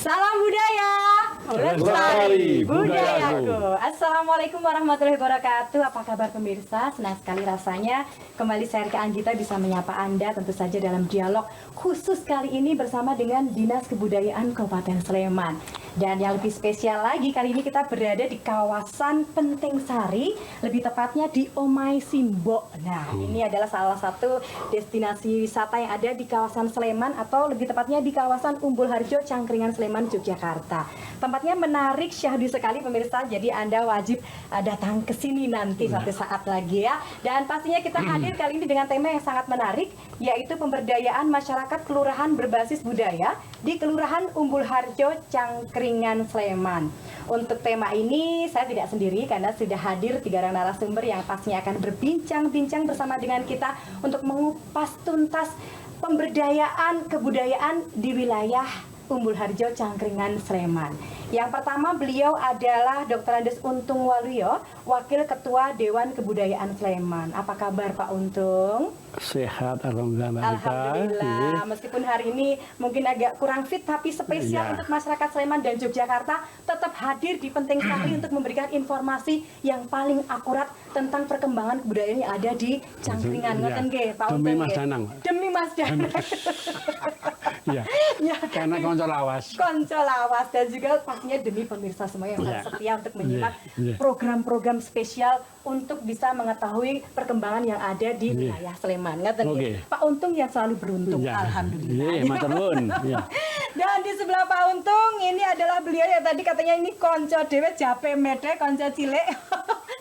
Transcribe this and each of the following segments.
Salam budaya, lestari budayaku. Assalamualaikum warahmatullahi wabarakatuh. Apa kabar pemirsa? Senang sekali rasanya kembali saya Rika Anggita bisa menyapa Anda tentu saja dalam dialog khusus kali ini bersama dengan Dinas Kebudayaan Kabupaten Sleman. Dan yang lebih spesial lagi, kali ini kita berada di kawasan Penting Sari, lebih tepatnya di Omai Simbok. Nah, ini adalah salah satu destinasi wisata yang ada di kawasan Sleman, atau lebih tepatnya di kawasan Umbul Harjo, Cangkringan, Sleman, Yogyakarta. Tempatnya menarik, syahdu sekali pemirsa, jadi Anda wajib datang ke sini nanti suatu saat lagi ya. Dan pastinya kita hadir kali ini dengan tema yang sangat menarik, yaitu pemberdayaan masyarakat kelurahan berbasis budaya di Kelurahan Umbul Harjo, Cangkringan, Sleman. Untuk tema ini saya tidak sendiri karena sudah hadir 3 orang narasumber yang pastinya akan berbincang-bincang bersama dengan kita untuk mengupas tuntas pemberdayaan kebudayaan di wilayah Umbul Harjo, Cangkringan, Sleman. Yang pertama, beliau adalah Dr. Andes Untung Waluyo, Wakil Ketua Dewan Kebudayaan Sleman. Apa kabar Pak Untung? Sehat, alhamdulillah. Alhamdulillah. Meskipun hari ini mungkin agak kurang fit, tapi spesial untuk masyarakat Sleman dan Yogyakarta tetap hadir di Penting Sari untuk memberikan informasi yang paling akurat tentang perkembangan kebudayaan yang ada di Cangkringan. Ngoten nggih, Pak Untung. Demi Mas Danang. Demi Mas Danang. Iya. Karena konco lawas. Konco lawas, dan juga pastinya demi pemirsa semua yang setia untuk menyimak program-program spesial untuk bisa mengetahui perkembangan yang ada di wilayah Sleman. Pak Untung yang selalu beruntung, alhamdulillah. Matur nuwun. Dan di sebelah Pak Untung ini adalah beliau yang tadi katanya ini konco dewe jape mede, konco cilik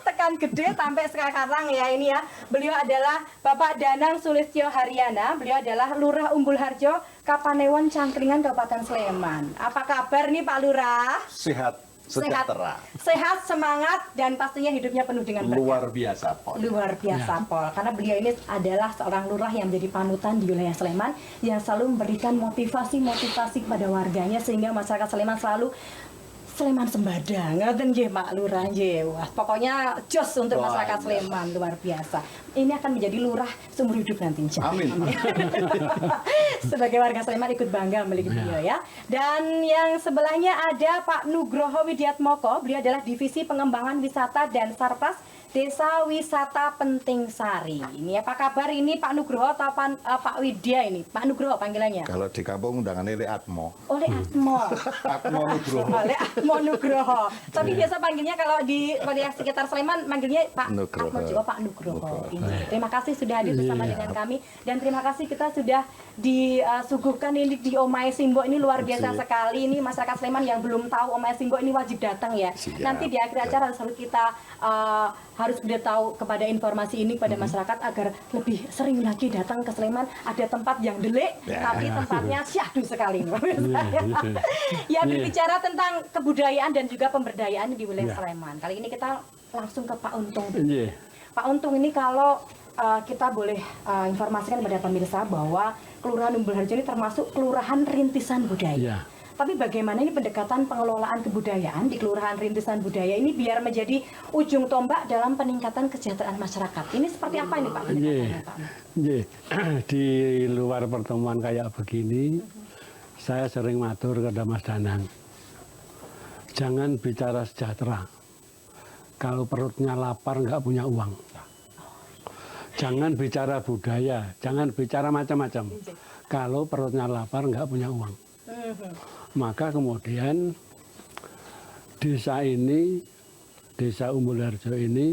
tekan gede sampai sekarang ya ini ya. Beliau adalah Bapak Danang Sulistyo Haryana. Beliau adalah Lurah Umbul Harjo, Kapanewon, Cangkringan, Kabupaten Sleman. Apa kabar nih Pak Lurah? Sehat, sejahtera. Sehat, semangat, dan pastinya hidupnya penuh dengan berkah. Luar biasa, Pol. Luar biasa, Pol. Karena beliau ini adalah seorang lurah yang menjadi panutan di wilayah Sleman, yang selalu memberikan motivasi kepada warganya, sehingga masyarakat Sleman selalu Sleman Sembada, ngoten nggih Pak Lurah nggih. Wah, pokoknya jos untuk masyarakat Sleman, luar biasa. Ini akan menjadi lurah seumur hidup nanti. Amin. Sebagai warga Sleman ikut bangga memiliki beliau ya. Dan yang sebelahnya ada Pak Nugroho Widiatmoko. Beliau adalah Divisi Pengembangan Wisata dan Sarpas Desa Wisata Penting Sari. Ini apa kabar ini Pak Nugroho atau Pak Widya ini? Pak Nugroho panggilannya. Kalau di kampung undangannya Le Atmo. Oleh Atmo. Atmo Nugroho. Oleh Atmo Nugroho. Tapi biasa panggilnya kalau di sekitar Sleman manggilnya Pak Atmo juga Pak Nugroho. Terima kasih sudah hadir bersama dengan kami, dan terima kasih kita sudah disuguhkan ini di Omai Simbok. Ini luar biasa sekali. Ini masyarakat Sleman yang belum tahu Omai Simbok ini wajib datang ya. Nanti di akhir acara selalu kita harus beritahu kepada informasi ini pada masyarakat agar lebih sering lagi datang ke Sleman. Ada tempat yang delik, tapi tempatnya syahdu sekali. Ya, berbicara tentang kebudayaan dan juga pemberdayaan di wilayah Sleman. Kali ini kita langsung ke Pak Untung. Pak Untung, ini kalau kita boleh informasikan kepada pemirsa bahwa Kelurahan Umbul Harjo ini termasuk kelurahan rintisan budaya. Tapi bagaimana ini pendekatan pengelolaan kebudayaan di Kelurahan Rintisan Budaya ini biar menjadi ujung tombak dalam peningkatan kesejahteraan masyarakat? Ini seperti apa ini Pak? Di luar pertemuan kayak begini, saya sering matur kepada Mas Danang, jangan bicara sejahtera kalau perutnya lapar nggak punya uang. Jangan bicara budaya, jangan bicara macam-macam kalau perutnya lapar nggak punya uang. Maka kemudian desa ini, Desa Umbul Harjo ini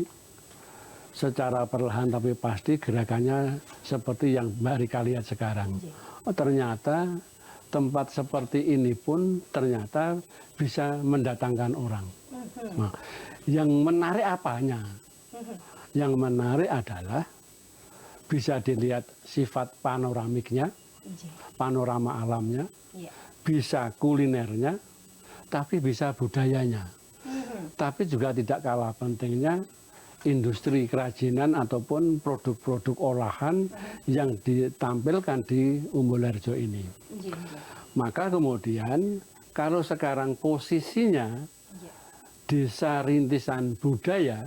secara perlahan tapi pasti gerakannya seperti yang Mbak Rika lihat sekarang. Ternyata tempat seperti ini pun ternyata bisa mendatangkan orang. Nah, yang menarik apanya? Yang menarik adalah bisa dilihat sifat panoramiknya, panorama alamnya, bisa kulinernya, tapi bisa budayanya. Tapi juga tidak kalah pentingnya industri kerajinan ataupun produk-produk olahan yang ditampilkan di Umbul Harjo ini. Maka kemudian kalau sekarang posisinya desa rintisan budaya,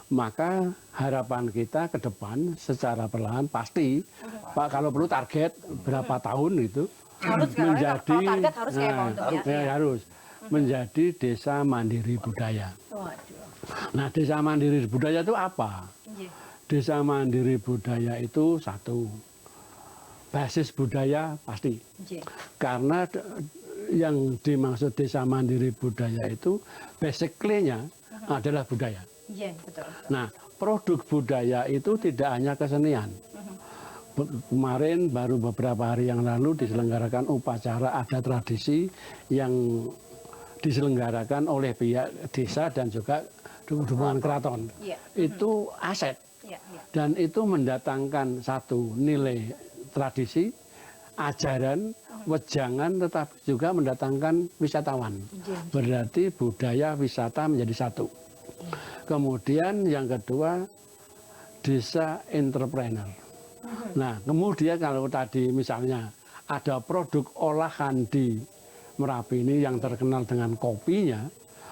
maka harapan kita ke depan secara perlahan pasti, Pak, kalau perlu target berapa tahun itu, Harus kan? menjadi Kalau target harus kayak Pak Untung ya. harus menjadi desa mandiri budaya. Waduh. Nah, desa mandiri budaya itu apa? Nggih. Desa mandiri budaya itu satu, basis budaya pasti. Nggih. Karena yang dimaksud desa mandiri budaya itu basically-nya adalah budaya. Iya, betul. Nah, produk budaya itu tidak hanya kesenian. Kemarin baru beberapa hari yang lalu diselenggarakan upacara adat tradisi yang diselenggarakan oleh pihak desa dan juga dukungan keraton. Iya. Itu aset. Iya, iya. Dan itu mendatangkan satu nilai tradisi, ajaran, wejangan, tetapi juga mendatangkan wisatawan. Berarti budaya wisata menjadi satu. Kemudian yang kedua, desa entrepreneur. Nah, kemudian kalau tadi misalnya ada produk olahan di Merapi ini yang terkenal dengan kopinya,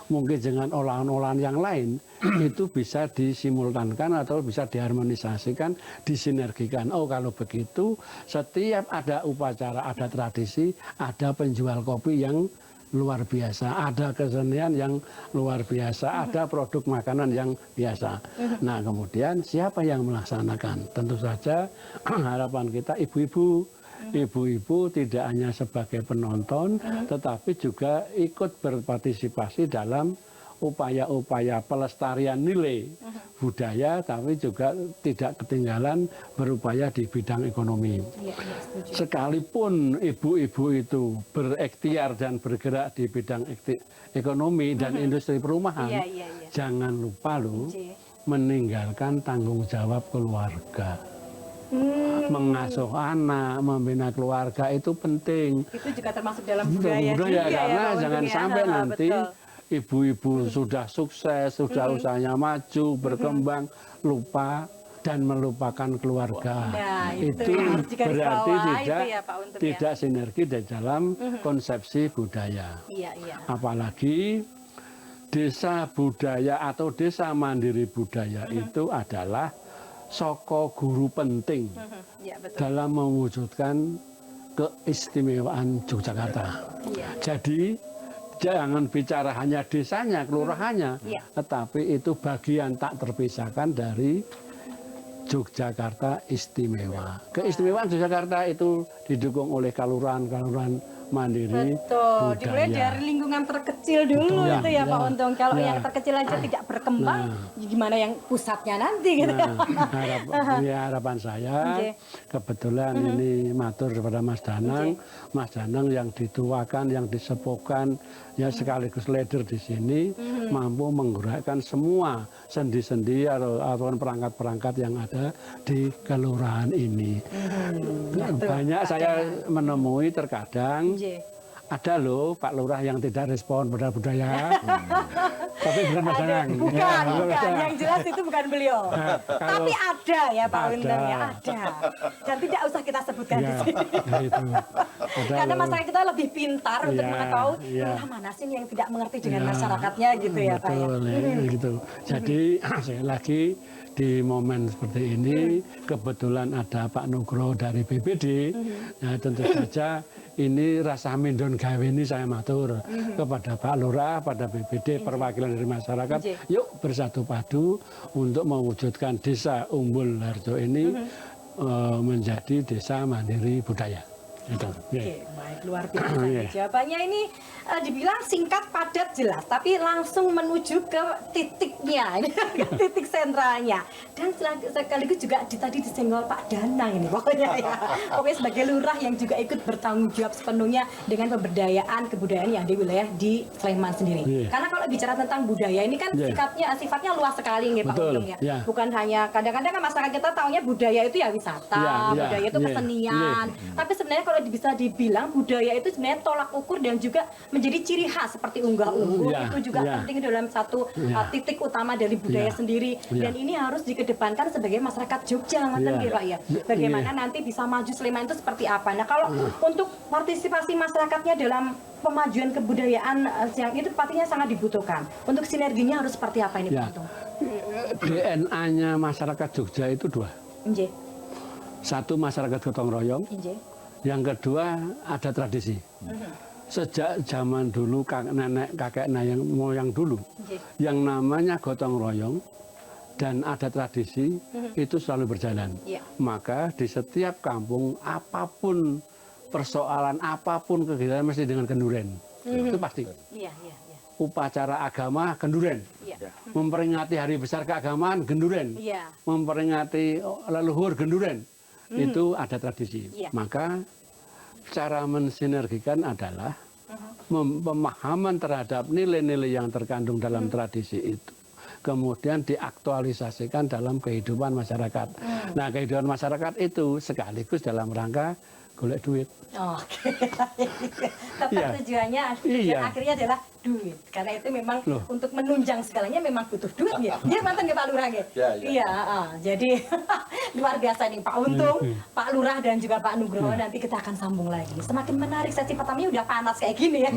mungkin dengan olahan-olahan yang lain itu bisa disimultankan atau bisa diharmonisasikan, disinergikan. Oh, kalau begitu setiap ada upacara, ada tradisi, ada penjual kopi yang luar biasa, ada kesenian yang luar biasa, ada produk makanan yang biasa. Nah, kemudian siapa yang melaksanakan? Tentu saja harapan kita ibu-ibu. Ibu-ibu tidak hanya sebagai penonton, tetapi juga ikut berpartisipasi dalam upaya-upaya pelestarian nilai budaya, tapi juga tidak ketinggalan berupaya di bidang ekonomi. Sekalipun ibu-ibu itu berikhtiar dan bergerak di bidang ekonomi dan industri perumahan, jangan lupa loh meninggalkan tanggung jawab keluarga. Mengasuh anak, membina keluarga itu penting. Itu juga termasuk dalam budaya juga ya, karena Pak jangan Untung ya. sampai nanti Betul. ibu-ibu sudah sukses, sudah usahanya maju, berkembang, lupa dan melupakan keluarga. Nah, itu itu yang harus berarti digarisbawahi tidak itu ya, Pak Untung ya. tidak sinergi di dalam konsepsi budaya. Iya, iya. Apalagi desa budaya atau desa mandiri budaya itu adalah soko guru penting Iya, betul. dalam mewujudkan keistimewaan Yogyakarta. Iya. Jadi jangan bicara hanya desanya, kelurahannya, Iya. tetapi itu bagian tak terpisahkan dari Yogyakarta istimewa. Keistimewaan Yogyakarta itu didukung oleh kalurahan-kalurahan mandiri Betul, dimulai budaya. dari lingkungan terkecil dulu Betul. itu ya, Pak Ya, Untung. Kalau ya. yang terkecil aja tidak berkembang, Nah. gimana yang pusatnya nanti gitu ya. Harapan saya Oke. kebetulan ini matur kepada Mas Danang, Mas Danang yang dituakan, yang disepuhkan, ya sekaligus leader di sini mampu menggerakkan semua sendi-sendi atau perangkat-perangkat yang ada di kelurahan ini. Banyak saya menemui terkadang ada loh Pak Lurah yang tidak respon pada budaya, tapi bukan Mas Danang. Bukan, Ya, bukan. Yang jelas itu bukan beliau. kalau- Tapi ada ya Pak Ada. Untung ya, ada. Dan tidak usah kita sebutkan di Ya, sini. itu. Ada Karena loh. masyarakat kita lebih pintar untuk Ya, mengetahui ya. lurah mana sih yang tidak mengerti dengan Ya, masyarakatnya gitu ya Pak ya. Betul, ya, gitu. Jadi sekali lagi di momen seperti ini kebetulan ada Pak Nugroho dari BPD, ya tentu saja ini rasa mindon gawe ini saya matur kepada Pak Lurah, pada BPD, perwakilan dari masyarakat, yuk bersatu padu untuk mewujudkan desa Umbul Harjo ini menjadi desa mandiri budaya. Itu. Ya. Oke, baik, luar biasa. Iya. Jawabannya ini dibilang singkat, padat, jelas, tapi langsung menuju ke titiknya, ke titik sentralnya. Dan sekaligus juga tadi disenggol Pak Danang ini pokoknya ya. Pokoknya sebagai lurah yang juga ikut bertanggung jawab sepenuhnya dengan pemberdayaan kebudayaan yang di wilayah di Sleman sendiri. Iya. Karena kalau bicara tentang budaya ini kan Iya. sifatnya luas sekali nih Pak Betul, Untung ya. iya. Bukan hanya kadang-kadang kan masyarakat kita taunya budaya itu ya wisata, Iya, iya, budaya itu iya, kesenian. Tapi sebenarnya kalau bisa dibilang budaya itu sebenarnya tolak ukur dan juga menjadi ciri khas seperti unggah-ungguh Ya, itu juga ya. penting dalam satu Ya. titik utama dari budaya Ya. sendiri Ya. dan ini harus dikedepankan sebagai masyarakat Jogja ngoten Ya. nggih, Pak ya. Bagaimana nanti bisa maju Sleman itu seperti apa. Nah, kalau untuk partisipasi masyarakatnya dalam pemajuan kebudayaan yang itu pastinya sangat dibutuhkan. Untuk sinerginya harus seperti apa ini, Pak Ya. Untung? DNA-nya masyarakat Jogja itu dua. Nggih. Satu masyarakat gotong royong, Nggih. Yang kedua ada tradisi. Sejak zaman dulu nenek kakek moyang dulu, yang namanya gotong royong dan ada tradisi itu selalu berjalan. Iya. Maka di setiap kampung apapun persoalan, apapun kegiatan mesti dengan kenduren. Itu pasti. Iya, iya, iya. Upacara agama kenduren. Iya. Memperingati hari besar keagamaan genduren. Iya. Memperingati leluhur genduren. Itu ada tradisi. Iya. Maka cara mensinergikan adalah pemahaman terhadap nilai-nilai yang terkandung dalam tradisi itu. Kemudian diaktualisasikan dalam kehidupan masyarakat. Nah, kehidupan masyarakat itu sekaligus dalam rangka golek duit. Oke. Tetap Iya. tujuannya Iya. akhirnya adalah duit. Karena itu memang Loh. untuk menunjang segalanya memang butuh duit ya. Dia mantan ya Pak Lurah ya? Ya, ya. Iya, jadi luar biasa nih Pak Untung, Pak Lurah dan juga Pak Nugroho. Nanti kita akan sambung lagi. Semakin menarik, sesi pertamanya udah panas kayak gini ya.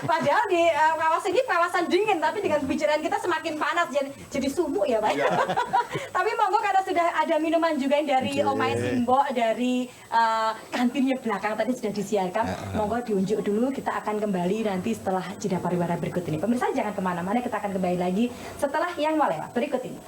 Padahal di kawasan ini kawasan dingin, tapi dengan pembicaraan kita semakin panas jadi sumuk ya Pak. Tapi monggo karena sudah ada minuman juga yang dari Omai Simbok dari kantinnya belakang tadi sudah disiarkan. Monggo diunjuk dulu, kita akan kembali nanti setelah jeda pariwara berikut ini. Pemirsa jangan kemana-mana, kita akan kembali lagi setelah yang melewat berikut ini.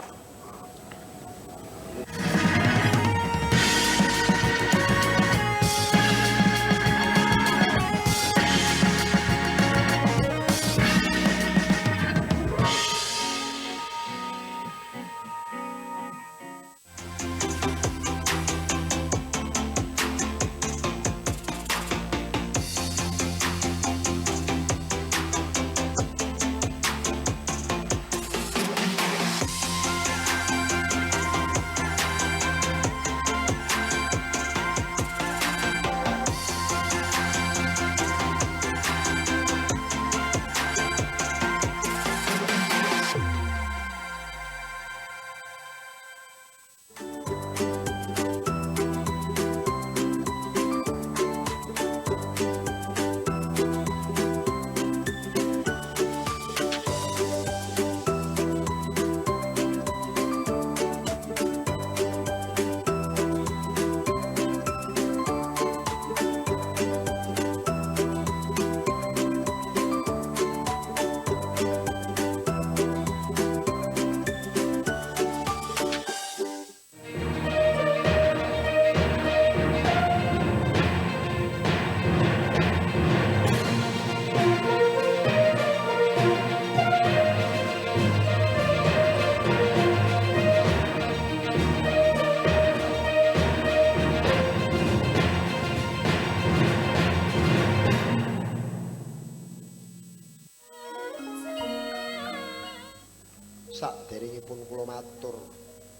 Saderengipun kula matur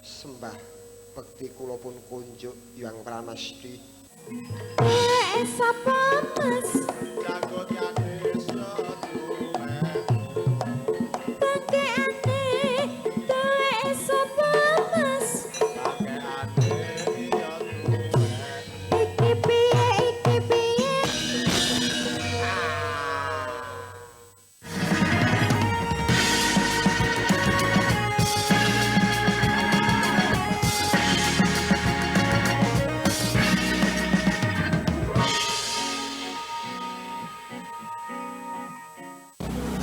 sembah bekti kula pun kunjuk Hyang Pramesti. Sapa Mas? Jagot yane seduwe. Pakaiane duwe sapa Mas? Pakaiane ya duwe. Iki piye iki piye?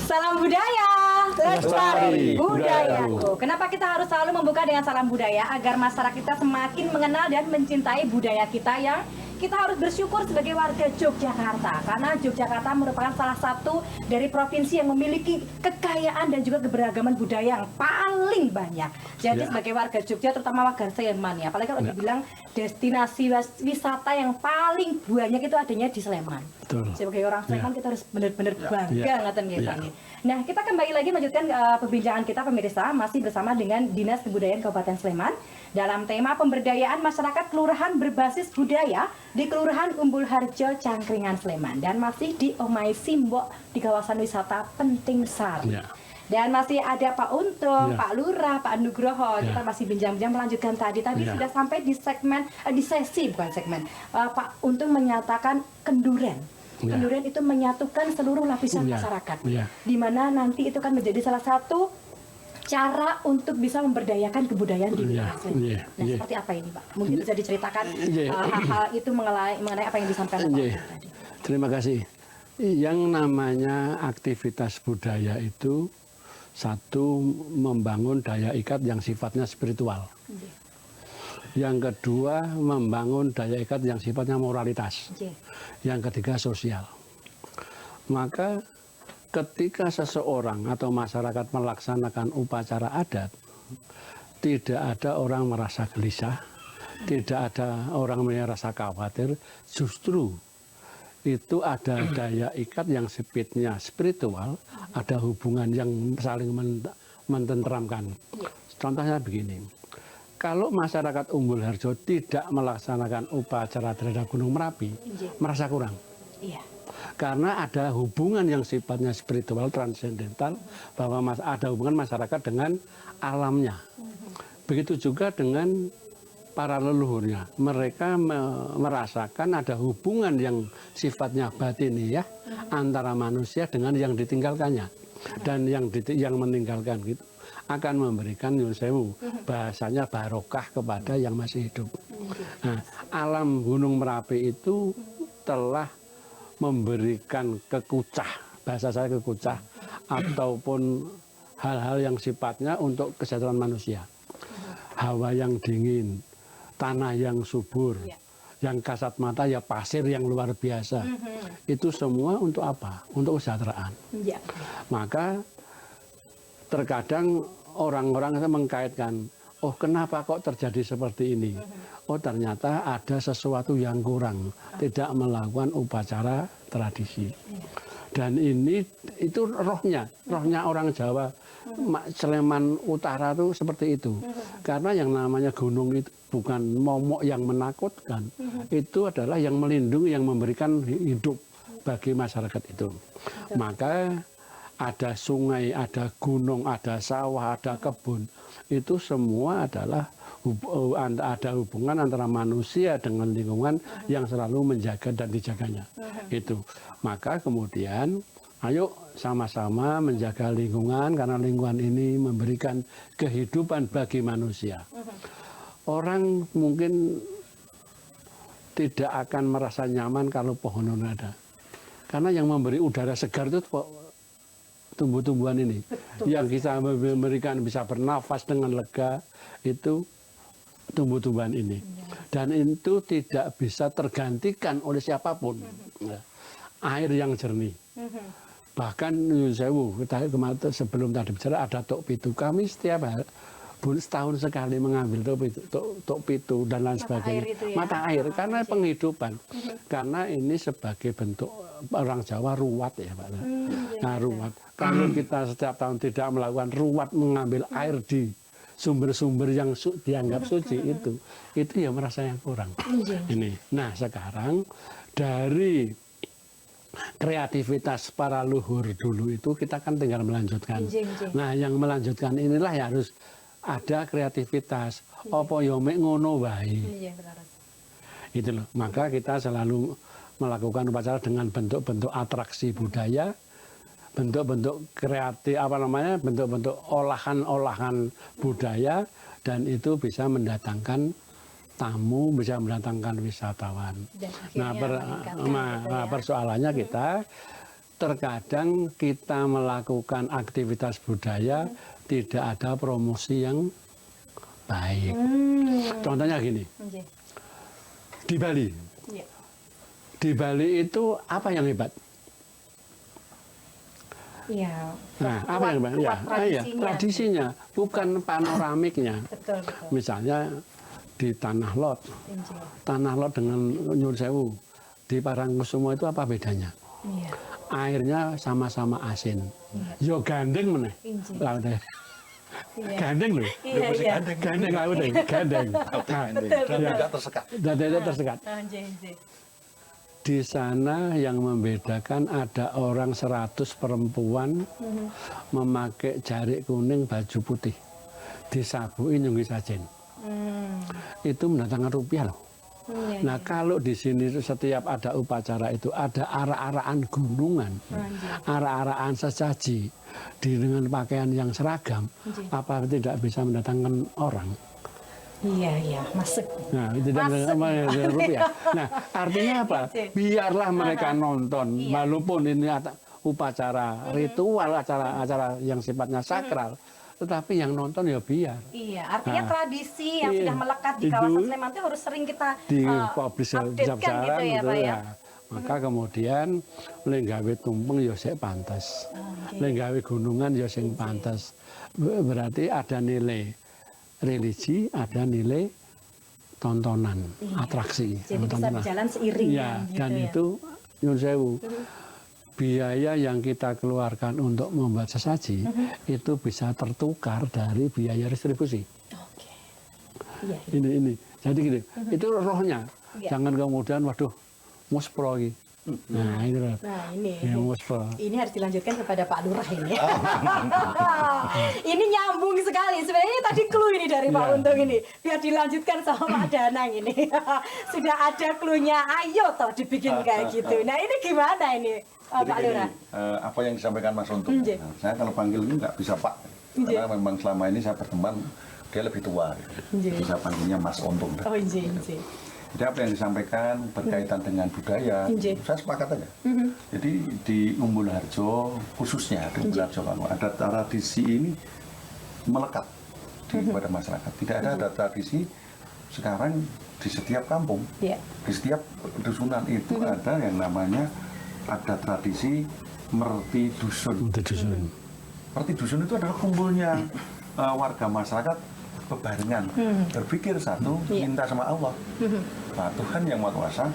Salam budaya, lestari budayaku. Kenapa kita harus selalu membuka dengan salam budaya? Agar masyarakat kita semakin mengenal dan mencintai budaya kita yang kita harus bersyukur sebagai warga Yogyakarta. Karena Yogyakarta merupakan salah satu dari provinsi yang memiliki kekayaan dan juga keberagaman budaya yang paling banyak. Jadi Ya. sebagai warga Jogja, terutama warga Sleman ya, apalagi kalau dibilang destinasi wisata yang paling banyak itu adanya di Sleman. Betul. Sebagai orang Sleman kita harus benar-benar bangga Ya. ngaten nggih, Ya. Pak. Nah, kita kembali lagi melanjutkan perbincangan kita pemirsa masih bersama dengan Dinas Kebudayaan Kabupaten Sleman dalam tema pemberdayaan masyarakat kelurahan berbasis budaya di Kelurahan Umbul Harjo, Cangkringan, Sleman, dan masih di Omai Simbok di kawasan wisata Penting Sari. Ya. Dan masih ada Pak Untung, Ya. Pak Lurah, Pak Nugroho. Ya. Kita masih bincang-bincang melanjutkan tadi. Tapi Ya. sudah sampai di segmen, di sesi bukan segmen. Pak Untung menyatakan kenduren. Ya. Kenduren itu menyatukan seluruh lapisan Ya. masyarakat. Ya. Di mana nanti itu kan menjadi salah satu cara untuk bisa memberdayakan kebudayaan di Iya, Muslim. iya, Nah, iya. seperti apa ini, Pak? Mungkin bisa diceritakan Iya. hal-hal itu mengenai apa yang disampaikan Pak Iya. tadi. Terima kasih. Yang namanya aktivitas budaya itu satu membangun daya ikat yang sifatnya spiritual. Iya. Yang kedua membangun daya ikat yang sifatnya moralitas. Iya. Yang ketiga sosial. Maka ketika seseorang atau masyarakat melaksanakan upacara adat, tidak ada orang merasa gelisah, tidak ada orang merasa khawatir, justru itu ada daya ikat yang sifatnya spiritual, ada hubungan yang saling mententeramkan. Contohnya begini, kalau masyarakat Umbul Harjo tidak melaksanakan upacara terhadap Gunung Merapi, merasa kurang. Iya. Karena ada hubungan yang sifatnya spiritual, transendental, bahwa ada hubungan masyarakat dengan alamnya. Begitu juga dengan para leluhurnya. Mereka merasakan ada hubungan yang sifatnya batiniah antara manusia dengan yang ditinggalkannya. Dan yang meninggalkan gitu akan memberikan nyun sewu, bahasanya barokah kepada yang masih hidup. Nah, alam Gunung Merapi itu telah memberikan kekucah, bahasa saya kekucah, ataupun hal-hal yang sifatnya untuk kesejahteraan manusia. Hawa yang dingin, tanah yang subur, yang kasat mata ya pasir yang luar biasa. Itu semua untuk apa? Untuk kesejahteraan. Iya. Maka terkadang orang-orang itu mengkaitkan, oh kenapa kok terjadi seperti ini? Oh ternyata ada sesuatu yang kurang, tidak melakukan upacara tradisi. Dan ini itu rohnya orang Jawa, Sleman Utara itu seperti itu. Karena yang namanya gunung itu bukan momok yang menakutkan, itu adalah yang melindungi, yang memberikan hidup bagi masyarakat itu. Maka ada sungai, ada gunung, ada sawah, ada kebun. Itu semua adalah ada hubungan antara manusia dengan lingkungan yang selalu menjaga dan dijaganya. Itu. Maka kemudian ayo sama-sama menjaga lingkungan karena lingkungan ini memberikan kehidupan bagi manusia. Orang mungkin tidak akan merasa nyaman kalau pohon ada. Karena yang memberi udara segar itu tumbuh-tumbuhan ini. Yang kita memberikan bisa bernafas dengan lega itu tumbuh-tumbuhan ini. Dan itu tidak bisa tergantikan oleh siapapun. Air yang jernih. Bahkan Sewu, sebelum tadi bicara ada tok pitu. Kami setiap hari setahun sekali mengambil tok pitu dan lain sebagainya. Mata air karena penghidupan. Karena ini sebagai bentuk orang Jawa ruwat ya Pak. Nah ruwat. Kalau kita setiap tahun tidak melakukan ruwat mengambil air di sumber-sumber yang dianggap suci itu ya merasa yang kurang. Ini. Nah sekarang dari kreativitas para luhur dulu itu kita kan tinggal melanjutkan. Nah yang melanjutkan inilah yang harus ada kreativitas. Apa yo mek ngono wae. Itu loh. Maka kita selalu melakukan upacara dengan bentuk-bentuk atraksi budaya, bentuk-bentuk kreatif bentuk-bentuk olahan-olahan budaya, dan itu bisa mendatangkan tamu, bisa mendatangkan wisatawan. Nah, persoalannya kita terkadang kita melakukan aktivitas budaya tidak ada promosi yang baik. Contohnya gini, di Bali, di Bali itu apa yang hebat? Iya. Nah, apa yang hebat? Ya, tradisinya, bukan panoramiknya. Betul. Misalnya di Tanah Lot. Tanah Lot dengan Nyun Sewu di Parangkusumo itu apa bedanya? Iya. Airnya sama-sama asin. Yo gandeng meneh. Lautnya. Gandeng loh. Iya. Gandeng lautnya, gandeng. Dan tidak tersekat. Dan tidak tersekat. Di sana yang membedakan ada orang 100 perempuan memakai jarik kuning baju putih. Disabuin nyunggi sajen. Itu mendatangkan rupiah loh. Iya, Nah, kalau di sini itu setiap ada upacara itu ada arak-arakan gunungan, arak-arakan sesaji dengan pakaian yang seragam, apa tidak bisa mendatangkan orang? Iya, masuk. Nah, tidak mendatangkan rupiah. Nah, artinya apa? Biarlah mereka nonton, walaupun ini upacara ritual, acara yang sifatnya sakral. Tetapi yang nonton ya biar. Iya, artinya Nah, tradisi yang iya, sudah melekat di itu kawasan Sleman itu harus sering kita dipublish update-kan gitu ya, Pak ya. Maka kemudian lenggawe tumpeng ya sik pantes. Lenggawe gunungan ya sing pantes. Berarti ada nilai religi, ada nilai tontonan, atraksi. Jadi bisa tontonan. berjalan seiring Ya, gitu dan ya. itu nyun sewu. Biaya yang kita keluarkan untuk membuat sesaji itu bisa tertukar dari biaya distribusi. Oke. Iya. Ini. Jadi gini, itu rohnya. Iya. Jangan kemudian, waduh, muspro lagi. Nah, itu loh. Nah, ini. Ya, muspro. Ini harus dilanjutkan kepada Pak Lurah ini. Ini nyambung sekali. Sebenarnya ini tadi clue ini dari Pak Iya. Untung ini. Biar dilanjutkan sama Pak Danang ini. Sudah ada clue-nya. Ayo toh dibikin kayak gitu. Nah, ini gimana ini Jadi Pak gini, Lurah? apa yang disampaikan Mas Untung, Nggih. nah, saya kalau panggil ini nggak bisa Pak, karena memang selama ini saya berteman, dia lebih tua, Nggih. bisa panggilnya Mas Untung. Oh, inji. Jadi apa yang disampaikan berkaitan dengan budaya, Nggih. saya sepakat aja. Jadi di Umbul Harjo, khususnya di Umbul Harjo, ada tradisi ini melekat pada masyarakat. Tidak ada tradisi sekarang di setiap kampung, Iya. di setiap dusunan itu ada yang namanya ada tradisi merti dusun. Untuk dusun. Merti dusun itu adalah kumpulnya warga masyarakat bebarengan, berpikir satu, minta sama Allah. Nah, Tuhan yang Maha Kuasa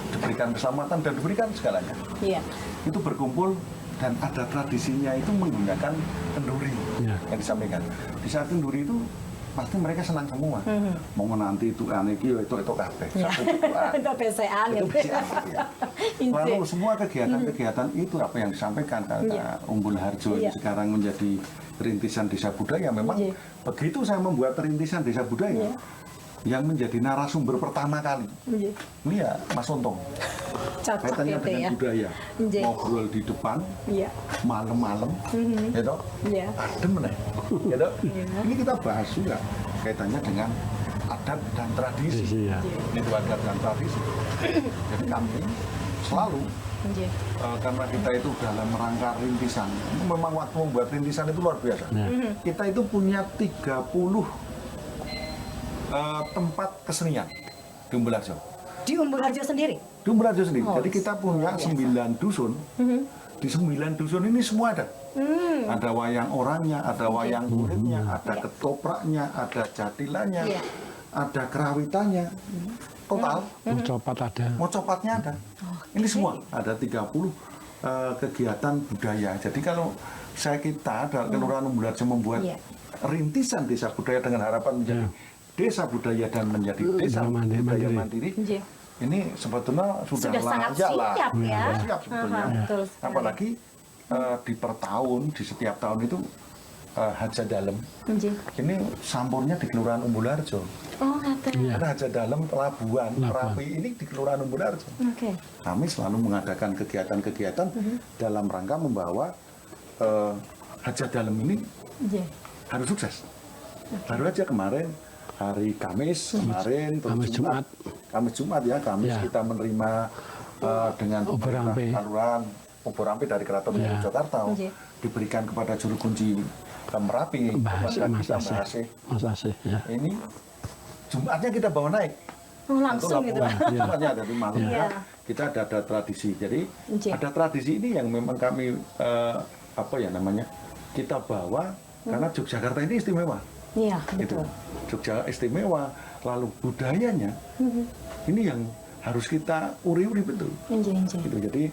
diberikan keselamatan dan diberikan segalanya. Iya. Itu berkumpul dan ada tradisinya itu menggunakan kenduri Ya. yang disampaikan. Di saat kenduri itu pasti mereka senang semua. Mau nanti itu aneh itu kabeh. Satu doa. Untuk besean Itu gitu. bisikan, gitu ya. Lalu semua kegiatan-kegiatan itu apa yang disampaikan kata Umbul Harjo ini Iya. sekarang menjadi rintisan desa budaya. Memang Iya. begitu saya membuat rintisan desa budaya yang menjadi narasumber pertama kali. Iya. Ini ya Mas Untung. Cocok Kaitannya itu dengan ya. budaya. Iya. Ngobrol di depan Iya. malam-malam, gitu. Iya. Adem nih, gitu. Ini kita bahas juga kaitannya dengan adat dan tradisi. Iya. Itu adat dan tradisi. Jadi kami selalu Iya. karena kita itu dalam rangka rintisan, itu memang waktu membuat rintisan itu luar biasa. Kita itu punya 30 tempat kesenian di Umbul Harjo. Di Umbul Harjo sendiri. Di Umbul Harjo sendiri. Oh, Jadi kita punya 9 dusun. Di 9 dusun ini semua ada. Ada wayang orangnya, ada wayang kuritnya, ada ketopraknya, ada jatilannya, Iya. ada kerawitannya. Total, Copat ada. mocopatnya ada. Ini semua ada 30 kegiatan budaya. Jadi kalau kita ada Kelurahan Umbul Harjo membuat Iya. rintisan desa budaya dengan harapan menjadi desa budaya dan menjadi desa Mandiri. budaya mandiri, Iya. ini sebetulnya sudah sangat layak lah. siap ya. Siap sebetulnya. Aha, betul sekali. Apalagi di per tahun, di setiap tahun itu Hajat Dalem. Iya. Ini sampurnya di Kelurahan Umbul Harjo. Oh, ada. Iya. Ada Hajat Dalem Pelabuhan, Pelabuhan. Merapi ini di Kelurahan Umbul Harjo. Oke. Kami selalu mengadakan kegiatan-kegiatan dalam rangka membawa Hajat Dalem ini Iya. harus sukses. Baru aja kemarin hari Kamis kemarin, terus Kamis Jumat. Kamis Jumat ya, Kamis Ya. kita menerima dengan Obor ampe. saluran obor ampe dari Keraton Ya. Yogyakarta Iya. diberikan kepada juru kunci Merapi, Mas kepada Mas kita, Asih. Mbak Asih. Mas Asih, ya. Ini Jumatnya kita bawa naik. Oh, langsung Untuk gitu. Labuan. Jumatnya ada di malam Iya. kita ada tradisi. Jadi Iya. ada tradisi ini yang memang kami apa ya namanya kita bawa karena Yogyakarta ini istimewa. Iya, Gitu. betul. Jogja istimewa, lalu budayanya ini yang harus kita uri-uri betul. Iya. Gitu. Jadi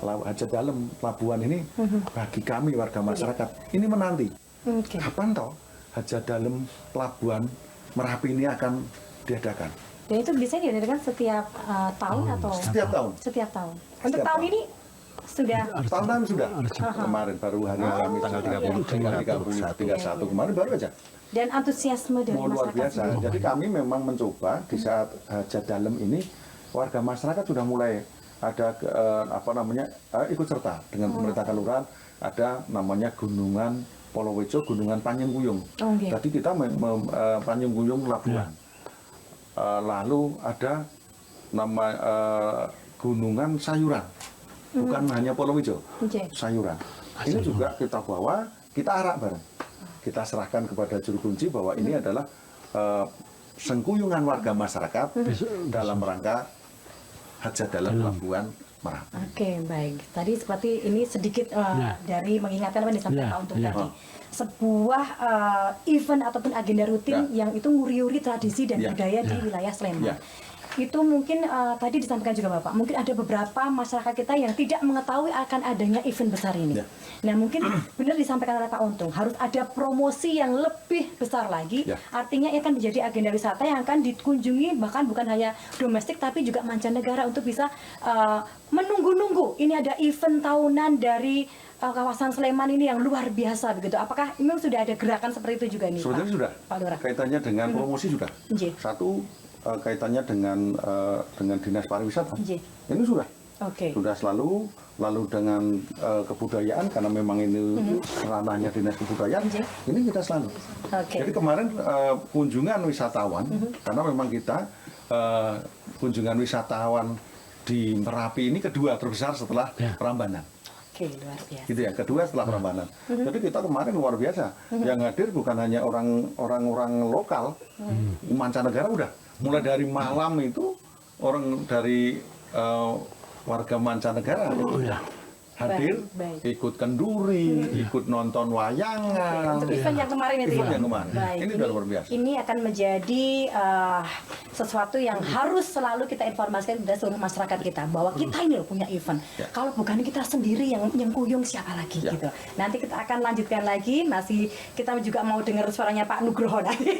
Hajat Dalem Pelabuhan ini bagi kami warga masyarakat ini menanti Oke. kapan toh Hajat Dalem Pelabuhan Merapi ini akan diadakan. Dan itu bisa diadakan setiap tahun atau Setiap tahun. setiap tahun. Untuk Setiap tahun tahun. ini Sudah. Tahun-tahun sudah. Kemarin baru hari Kamis Tanggal 31 kemarin baru aja. Dan antusiasme dari Mau luar masyarakat biasa. sendiri. Jadi kami memang mencoba di saat hajat dalam ini warga masyarakat sudah mulai ada ikut serta dengan pemerintah kelurahan, ada namanya Gunungan Polowejo, Gunungan Panjengguyung. Oh, okay. Jadi kita Panjengguyung Labuan. Lalu ada nama Gunungan Sayuran. Bukan hanya Polowejo, Okay. Sayuran. Ini juga kita bawa, kita arak bareng. Kita serahkan kepada juru kunci bahwa ini adalah sengkuyungan warga masyarakat dalam rangka hajat dalam Pelabuhan Merak. Oke, baik. Tadi seperti ini sedikit dari mengingatkan apa yang disampaikan Pak Untung tadi. Sebuah event ataupun agenda rutin yang itu nguri-uri tradisi dan budaya di wilayah Sleman. Itu mungkin tadi disampaikan juga Bapak, mungkin ada beberapa masyarakat kita yang tidak mengetahui akan adanya event besar ini. Nah mungkin benar disampaikan oleh Pak Untung, harus ada promosi yang lebih besar lagi. Artinya ini akan menjadi agenda wisata yang akan dikunjungi bahkan bukan hanya domestik tapi juga mancanegara untuk bisa menunggu-nunggu. Ini ada event tahunan dari kawasan Sleman ini yang luar biasa begitu. Apakah memang sudah ada gerakan seperti itu juga nih? Sebetulnya sudah. Pak Lurah. Kaitannya dengan promosi sudah. Satu kaitannya dengan dinas pariwisata. Ini sudah. Sudah selalu lalu dengan kebudayaan karena memang ini ranahnya dinas kebudayaan. Ini kita selalu. Jadi kemarin kunjungan wisatawan karena memang kita kunjungan wisatawan di Merapi ini kedua terbesar setelah Prambanan. Luar biasa. Gitu ya, kedua setelah Prambanan. Jadi kita kemarin luar biasa. Yang hadir bukan hanya orang-orang lokal, mancanegara udah. Mulai dari malam itu orang dari warga mancanegara hadir, ikut kenduri, ikut nonton wayangan. Untuk event yang kemarin itu Event yang kemarin. Baik, ini udah luar biasa. Ini akan menjadi sesuatu yang harus selalu kita informasikan kepada seluruh masyarakat kita bahwa kita ini loh punya event. Kalau bukan kita sendiri yang kuyung siapa lagi gitu. Nanti kita akan lanjutkan lagi, masih kita juga mau dengar suaranya Pak Nugroho nanti.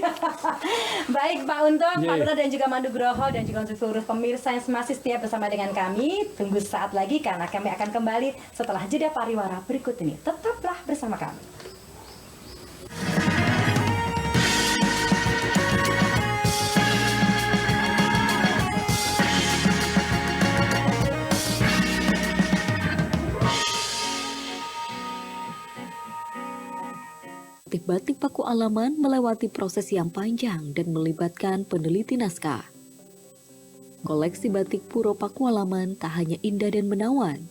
Baik Pak Untung, Pak Lurah dan juga Mas Nugroho dan juga untuk seluruh pemirsa yang masih setia bersama dengan kami. Tunggu saat lagi karena kami akan kembali setelah jeda pariwara berikut ini. Tetaplah bersama kami. Batik Paku Alaman melewati proses yang panjang dan melibatkan peneliti naskah. Koleksi batik Puro Paku Alaman tak hanya indah dan menawan.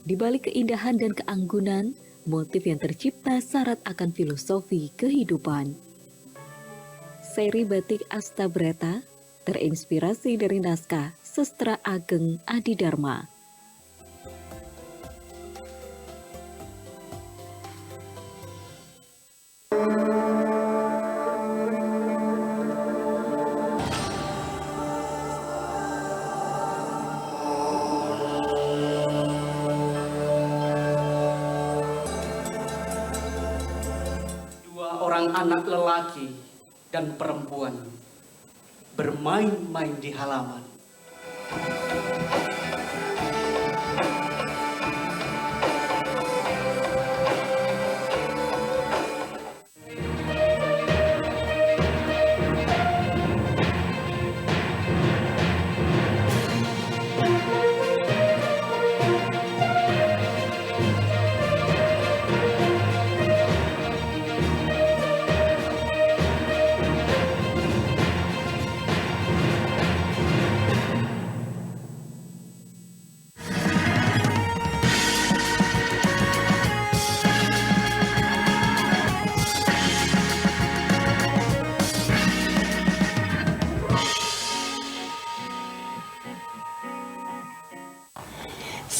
Di balik keindahan dan keanggunan, motif yang tercipta syarat akan filosofi kehidupan. Seri batik Astabreta terinspirasi dari naskah Sastra Ageng Adi Dharma. Anak lelaki dan perempuan bermain-main di halaman.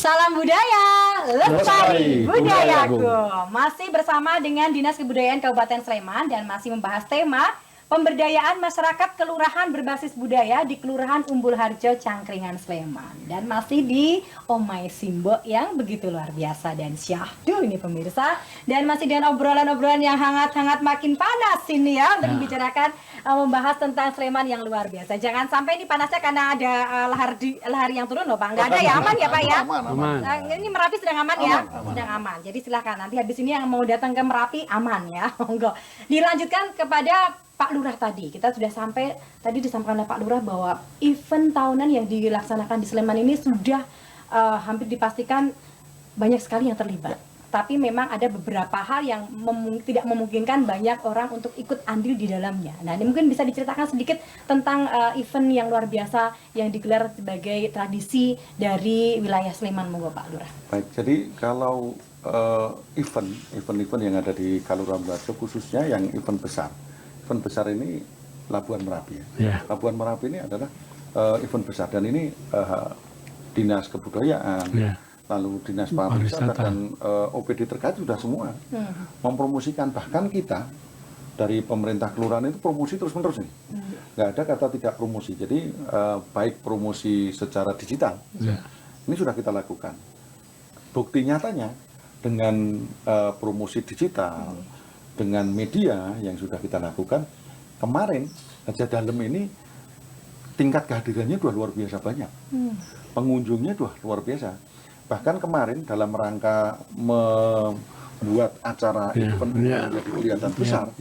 Salam budaya, lestari budayaku. Masih bersama dengan Dinas Kebudayaan Kabupaten Sleman dan masih membahas tema pemberdayaan masyarakat kelurahan berbasis budaya di Kelurahan Umbul Harjo, Cangkringan, Sleman. Dan masih di Omai Simbo yang begitu luar biasa dan syahdu ini pemirsa. Dan masih dengan obrolan-obrolan yang hangat-hangat makin panas ini ya untuk membicarakan membahas tentang Sleman yang luar biasa. Jangan sampai ini panasnya karena ada lahar yang turun loh Pak. Nggak ada ya, aman ya Pak ya? Aman. Nah, ini Merapi sedang aman ya? Sedang aman. Jadi silakan nanti habis ini yang mau datang ke Merapi aman ya. Monggo. Dilanjutkan kepada Pak Lurah tadi. Kita sudah sampai tadi disampaikan oleh Pak Lurah bahwa event tahunan yang dilaksanakan di Sleman ini sudah hampir dipastikan banyak sekali yang terlibat. Tapi memang ada beberapa hal yang tidak memungkinkan banyak orang untuk ikut andil di dalamnya. Nah, ini mungkin bisa diceritakan sedikit tentang event yang luar biasa yang digelar sebagai tradisi dari wilayah Sleman, monggo Pak Lurah. Baik, jadi kalau event yang ada di Kelurahan Umbul Harjo khususnya yang event besar. Event besar ini Labuan Merapi ya. Ya. Labuan Merapi ini adalah event besar dan ini Dinas Kebudayaan, Ya. lalu Dinas Pariwisata dan OPD terkait sudah semua mempromosikan. Bahkan kita dari pemerintah kelurahan itu promosi terus-menerus nih. Nggak ada kata tidak promosi. Jadi baik promosi secara digital, ini sudah kita lakukan. Bukti nyatanya dengan promosi digital, dengan media yang sudah kita lakukan, kemarin aja dalam ini tingkat kehadirannya sudah luar biasa banyak. Pengunjungnya sudah luar biasa. Bahkan kemarin dalam rangka membuat acara event menjadi kelihatan besar,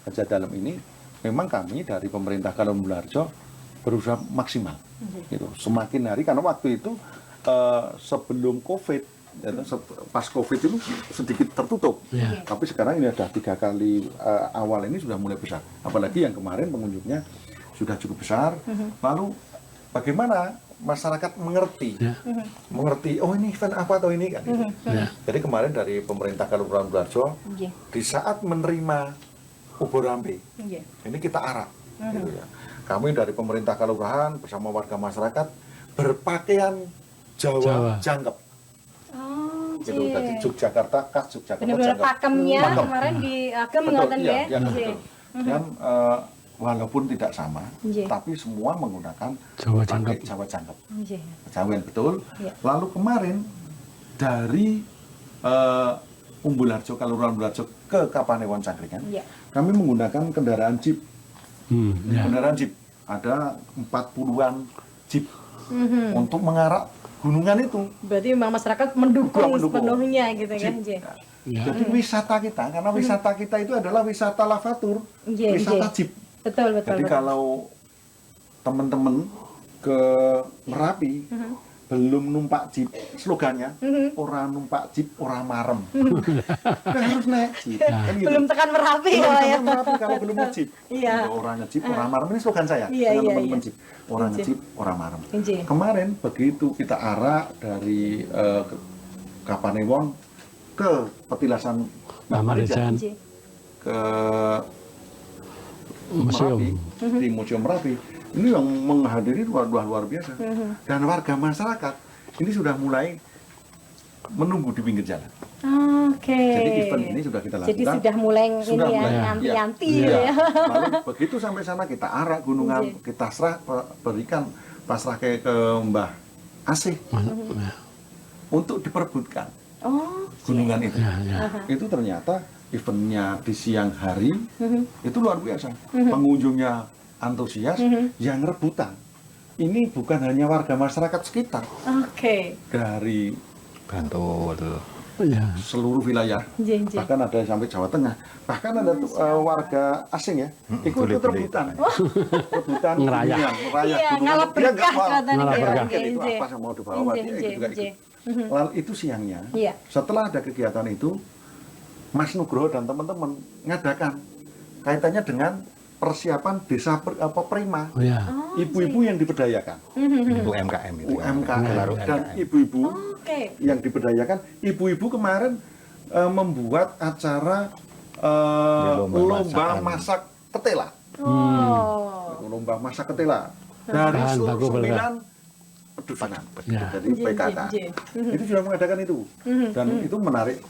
aja dalam ini memang kami dari pemerintah Kelurahan Umbul Harjo berusaha maksimal. Gitu. Semakin hari karena waktu itu sebelum COVID, pas COVID itu sedikit tertutup, tapi sekarang ini ada 3 kali awal ini sudah mulai besar. Apalagi yang kemarin pengunjungnya sudah cukup besar. Lalu bagaimana masyarakat mengerti, oh ini event apa atau ini kan? Jadi kemarin dari pemerintah Kelurahan Umbul Harjo di saat menerima Ubur Rambe, ini kita arak, gitu ya. Kami dari pemerintah kelurahan bersama warga masyarakat berpakaian Jawa. Jangkep. Gitu, tadi Yogyakarta khas Yogyakarta. Benar-benar pakemnya kemarin di Agem ngoten ya. Betul. Dan walaupun tidak sama, tapi semua menggunakan Jawa pakai Jangkep. Jawa Jangkep. Kejawen betul. Lalu kemarin dari Umbul Harjo, Kelurahan Umbul Harjo ke Kapanewon Cangkringan, kami menggunakan kendaraan jeep. Kendaraan jeep ada 40-an jeep untuk mengarak gunungan itu. Berarti memang masyarakat mendukung sepenuhnya gitu kan. Jadi wisata kita, karena wisata kita itu adalah wisata lavatur, wisata jeep. Betul. Jadi kalau teman-teman ke Merapi belum numpak jeep, slogannya orang numpak jeep orang marem. Kan harus naik jeep. Kan gitu. Belum tekan Merapi Belum ya. tekan Merapi kalau belum nge-jeep. Orang nge-jeep orang marem, ini slogan saya dengan teman-teman jeep. Orang nge-jeep orang marem. Kemarin begitu kita arak dari Kapanewon ke petilasan Pamarijan ke museum Merapi, di Museum Merapi, ini yang menghadiri luar biasa. Dan warga masyarakat ini sudah mulai menunggu di pinggir jalan. Jadi event ini sudah kita lakukan. Jadi sudah mulai ini ya, nganti-nganti ya. Lalu begitu sampai sana kita arak gunungan, kita berikan pasrah ke Mbah Asih untuk diperebutkan gunungan itu. Itu ternyata eventnya di siang hari itu luar biasa. Pengunjungnya antusias, yang rebutan. Ini bukan hanya warga masyarakat sekitar. Dari Bantul. seluruh wilayah, bahkan ada yang sampai Jawa Tengah, bahkan ada warga asing ya, ikut rebutan, Ngerayah. ngalap berkah katanya. Itu apa yang mau dibawa, dia juga ikut. Lalu itu siangnya, setelah ada kegiatan itu, Mas Nugroho dan teman-teman ngadakan kaitannya dengan persiapan desa Prima, ibu-ibu yang diberdayakan, UMKM itu. UMKM dan ibu-ibu yang diberdayakan. Ibu-ibu kemarin membuat acara lomba masak ketela. Lomba masak ketela dari 9 pedusunan, jadi PKK. Itu sudah mengadakan itu, dan itu menarik.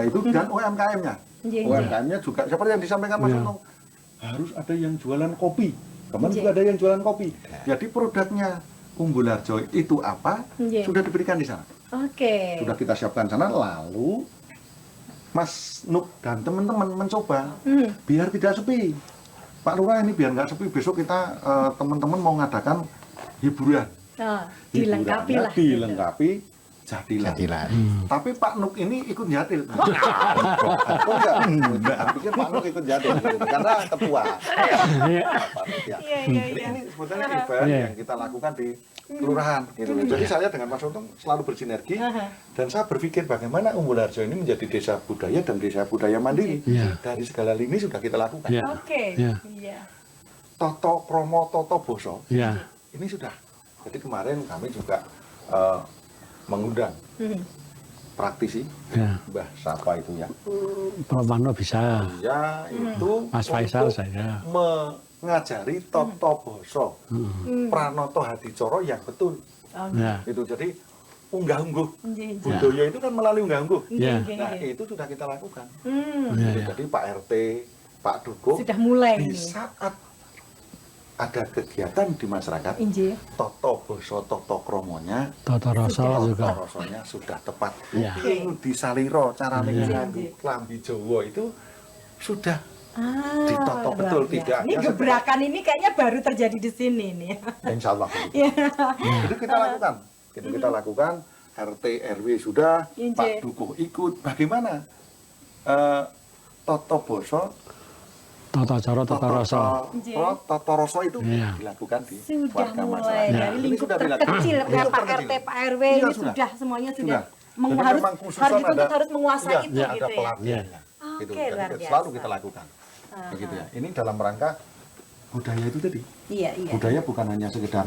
Itu dan UMKM-nya, UMKM-nya juga seperti yang disampaikan Mas Untung, harus ada yang jualan kopi. Kemarin juga ada yang jualan kopi. Jadi produknya Umbul Harjo itu apa? Sudah diberikan di sana. Oke. Sudah kita siapkan sana, lalu Mas Nuk dan teman-teman mencoba biar tidak sepi. Pak Lurah ini biar nggak sepi, besok kita teman-teman mau ngadakan hiburan. Dilengkapi lah. Dilengkapi jadilan. Tapi Pak Nuk ini ikut jadil. Oh enggak. Pikir Pak Nuk ikut jadil karena ketua. Jadi ini sebetulnya event yang kita lakukan di kelurahan gitu. Jadi saya dengan Mas Untung selalu bersinergi dan saya berpikir bagaimana Umbul Harjo ini menjadi desa budaya dan desa budaya mandiri. Dari segala lini sudah kita lakukan. Oke. Iya. Toto Kromo, Toto Boso. Ya. Ini sudah. Jadi kemarin kami juga mengundang praktisi, Mbah siapa itu ya? Prof. Mano bisa. Ya itu Mas Faisal untuk saya. mengajari Toto Boso, Pranoto Hadicoro yang betul. Ya. Itu jadi unggah-ungguh budaya itu kan melalui unggah-ungguh. Nah itu sudah kita lakukan. Jadi Pak RT, Pak Dukuh Sudah mulai di ini. saat ada kegiatan di masyarakat, Toto Boso, Toto Kromonya, Toto Roso juga. Toto Rosonya sudah tepat. Ya. Ing di Saliro, cara nganggo klambi Jawa itu sudah ditoto betul, tidak. Ini gebrakan ini kayaknya baru terjadi di sini nih. Insya Allah. Itu kita lakukan. Itu kita lakukan. RT RW sudah, Pak Dukuh ikut. Bagaimana? Toto Boso, Toto Coro, Toto Roso. Toto Roso itu dilakukan di Sudah warga mulai masyarakat. dari Ini lingkup sudah dilakukan. terkecil, Itu Pak terkecil. RT, Pak RW Iya, ini sudah. sudah semuanya sudah Jadi memang khususan harus dituntut ada- harus menguasai itu ada gitu ya. pelatihannya. Gitu. Oke, Jadi luar selalu biasa. kita lakukan. Begitu ya. Ini dalam rangka budaya itu tadi. Iya. Budaya bukan hanya sekedar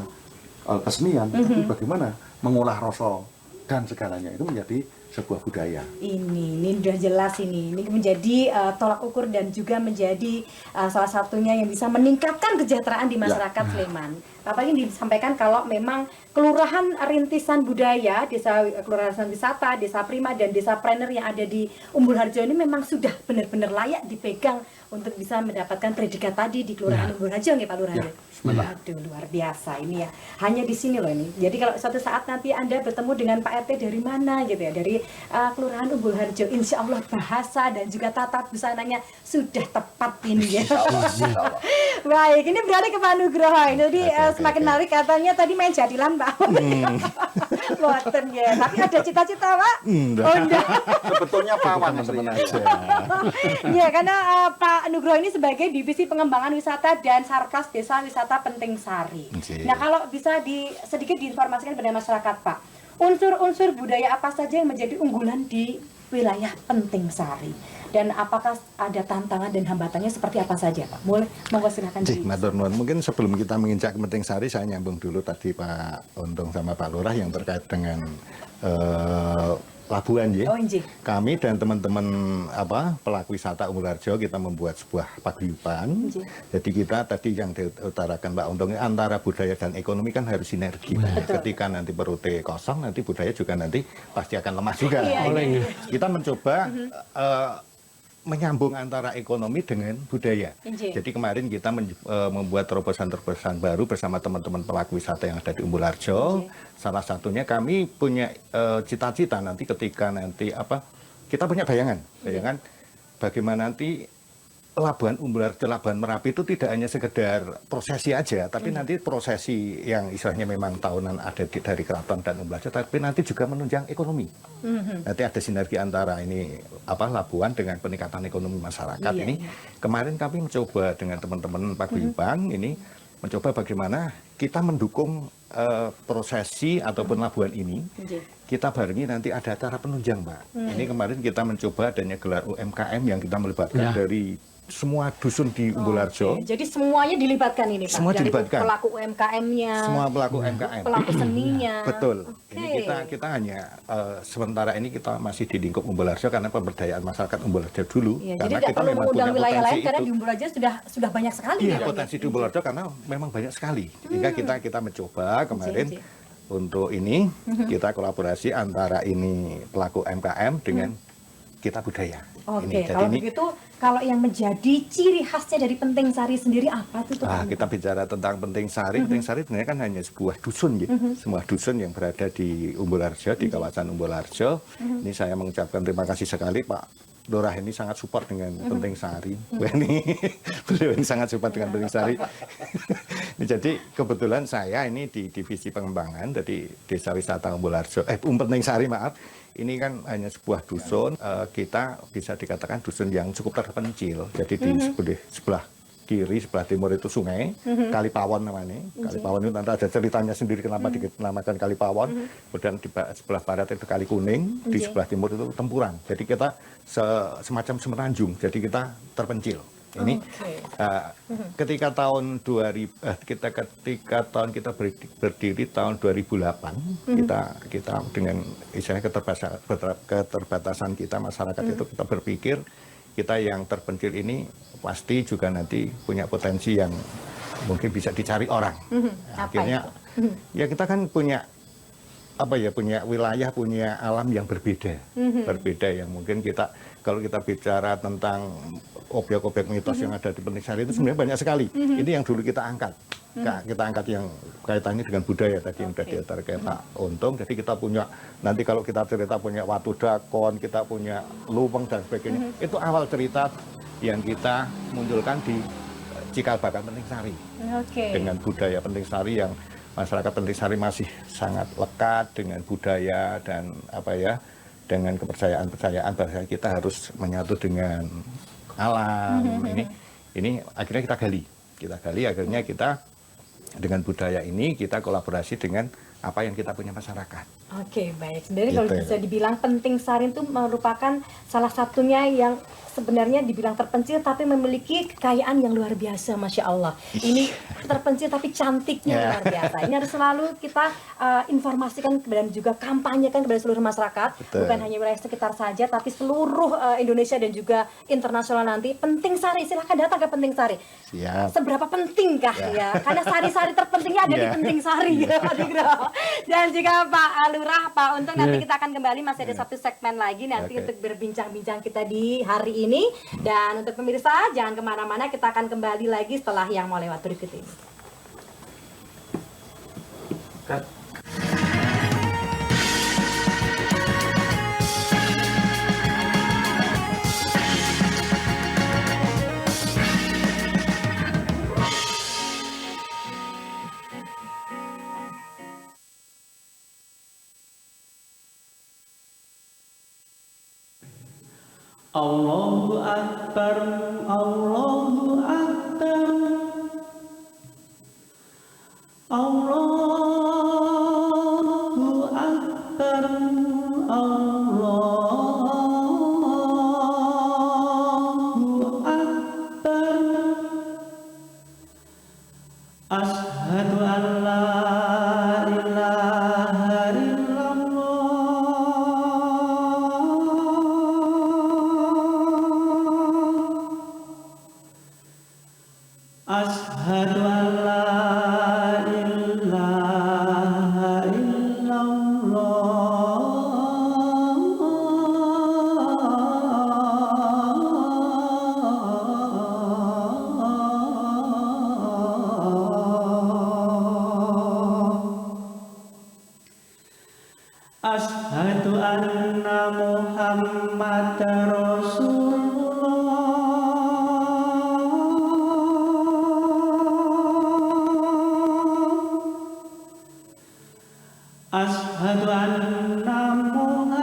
kesenian, tapi bagaimana mengolah rasa dan segalanya itu menjadi sebuah budaya. Ini udah jelas ini menjadi tolak ukur dan juga menjadi salah satunya yang bisa meningkatkan kesejahteraan di masyarakat Sleman. Apalagi disampaikan kalau memang kelurahan rintisan budaya, desa kelurahan wisata, desa prima dan desa planner yang ada di Umbul Harjo ini memang sudah benar-benar layak dipegang untuk bisa mendapatkan predikat tadi di kelurahan Umbul Harjo nggih Pak Lurah. Aduh luar biasa ini ya. Hanya di sini loh ini. Jadi kalau suatu saat nanti Anda bertemu dengan Pak RT dari mana gitu ya, dari kelurahan Umbul Harjo, insya Allah bahasa dan juga tata busananya sudah tepat ini ya. Baik, ini beralih ke Pak Nugroho. Jadi semakin menarik katanya tadi main jadilan Pak. Boten ya. Tapi ada cita-cita Pak? Oh enggak. Sebetulnya pawan teman aja. Ya, karena Pak Nugroho ini sebagai Divisi Pengembangan Wisata dan Sarkas Desa Wisata Penting Sari. Nah, kalau bisa sedikit diinformasikan kepada masyarakat, Pak. Unsur-unsur budaya apa saja yang menjadi unggulan di wilayah Penting Sari? Dan apakah ada tantangan dan hambatannya seperti apa saja, Pak? Monggo silakan. Matur nuwun. Mungkin sebelum kita menginjak ke Penting Sari, saya nyambung dulu tadi Pak Untung sama Pak Lurah yang terkait dengan Labuan ya. Oh, injih. Kami dan teman-teman pelaku wisata Umbul Harjo kita membuat sebuah paguyuban. Jadi kita tadi yang diutarakan Pak Untung antara budaya dan ekonomi kan harus sinergi. Ketika nanti perutnya kosong, nanti budaya juga nanti pasti akan lemah juga. Kita mencoba menyambung antara ekonomi dengan budaya. Jadi kemarin kita membuat terobosan-terobosan baru bersama teman-teman pelaku wisata yang ada di Umbul Harjo. Salah satunya kami punya cita-cita nanti ketika nanti kita punya bayangan bagaimana nanti Labuan Umbul Harjo, Labuan Merapi itu tidak hanya sekedar prosesi aja, tapi nanti prosesi yang istilahnya memang tahunan ada dari keraton dan Umbul Harjo, tapi nanti juga menunjang ekonomi. Nanti ada sinergi antara ini Labuan dengan peningkatan ekonomi masyarakat. Kemarin kami mencoba dengan teman-teman paguyuban ini mencoba bagaimana kita mendukung prosesi ataupun Labuan ini. Kita barengi nanti ada acara penunjang, Pak. Ini kemarin kita mencoba adanya gelar UMKM yang kita melibatkan dari semua dusun di Umbul Harjo. Jadi semuanya dilibatkan ini, Pak. Semua Dari dilibatkan. pelaku UMKM-nya. Semua pelaku UMKM. Pelaku seninya. Betul. Ini kita hanya sementara ini kita masih di lingkup Umbul Harjo karena pemberdayaan masyarakat Umbul Harjo dulu. Ya, karena jadi tidak kita perlu memang mengundang punya wilayah lain potensi karena itu. di Umbul Harjo sudah banyak sekali. Iya, ya, potensi di Umbul Harjo karena memang banyak sekali. Sehingga kita mencoba kemarin untuk ini kita kolaborasi antara ini pelaku UMKM dengan kita budaya. Oke, Jadi kalau ini begitu, kalau yang menjadi ciri khasnya dari Penting Sari sendiri apa itu? kita bicara tentang Penting Sari. Penting Sari sebenarnya kan hanya sebuah dusun, gitu. Sebuah dusun yang berada di Umbulharjo, di kawasan Umbulharjo. Ini saya mengucapkan terima kasih sekali Pak Lurah ini sangat support dengan Penting Sari. Beliau ini sangat support dengan Penting Sari. Jadi kebetulan saya ini di divisi pengembangan, jadi Desa Wisata Umbulharjo, Penting Sari maaf. Ini kan hanya sebuah dusun, kita bisa dikatakan dusun yang cukup terpencil. Jadi di sebelah kiri, sebelah timur itu sungai, Kali Pawon namanya. Kali Pawon itu nanti ada ceritanya sendiri kenapa dinamakan Kali Pawon. Kemudian di sebelah barat itu Kali Kuning, di sebelah timur itu Tempuran. Jadi kita semacam semenanjung, jadi kita terpencil. Ini ketika tahun 2000 ketika tahun kita berdiri tahun 2008 kita dengan istilahnya keterbatasan kita masyarakat itu kita berpikir kita yang terpencil ini pasti juga nanti punya potensi yang mungkin bisa dicari orang. Akhirnya ya kita kan punya punya wilayah, punya alam yang berbeda. Berbeda yang mungkin kita kalau kita bicara tentang objek-objek mitos yang ada di Penting Sari itu sebenarnya banyak sekali. Ini yang dulu kita angkat. Kita angkat yang kaitannya dengan budaya tadi yang sudah diantar kayak Pak Untung. Jadi kita punya, nanti kalau kita cerita punya Watu Dakon, kita punya Luweng dan sebagainya. Itu awal cerita yang kita munculkan di Cikal Bakal Penting Sari. Dengan budaya Penting Sari yang masyarakat Penting Sari masih sangat lekat dengan budaya dan dengan kepercayaan-kepercayaan bahwa kita harus menyatu dengan alam. Ini akhirnya kita gali akhirnya kita dengan budaya ini kita kolaborasi dengan apa yang kita punya masyarakat. Oke, baik. Sebenarnya kalau bisa dibilang Penting Sari itu merupakan salah satunya yang sebenarnya dibilang terpencil tapi memiliki kekayaan yang luar biasa, Masya Allah. Ini terpencil tapi cantiknya luar biasa. Ini harus selalu kita informasikan dan juga kampanyekan kepada seluruh masyarakat. Betul. Bukan hanya wilayah sekitar saja, tapi seluruh Indonesia dan juga internasional nanti. Penting Sari, silahkan datang ke Penting Sari. Siap. Seberapa pentingkah ya? Karena sari-sari terpentingnya ada di Penting Sari. Dan juga Pak Lurah, Pak Untung, nanti kita akan kembali, masih ada satu segmen lagi nanti untuk berbincang-bincang kita di hari ini. Dan untuk pemirsa, jangan kemana-mana, kita akan kembali lagi setelah yang mau lewat berikut ini. Allahu Akbar, Allahu Akbar, Allahu Akbar, Allahu Akbar. Asyhadu an la ilaha Asyhadu an la ilaha illallah. Asyhadu anna Muhammadar Asyhadu anna Muhammadar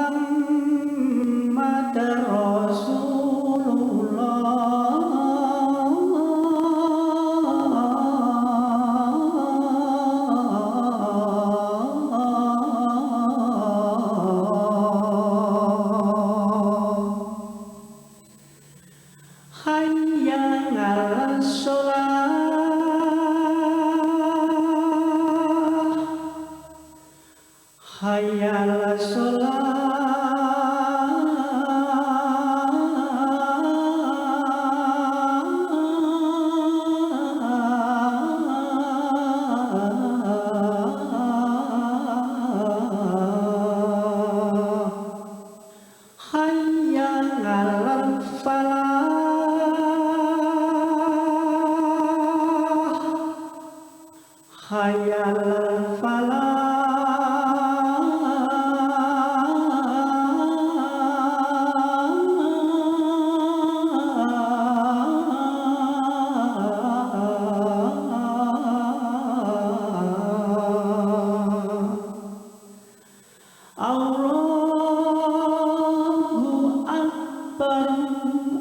Rasulullah. Hayya 'alas shalah, hayya 'alas shalah, hayya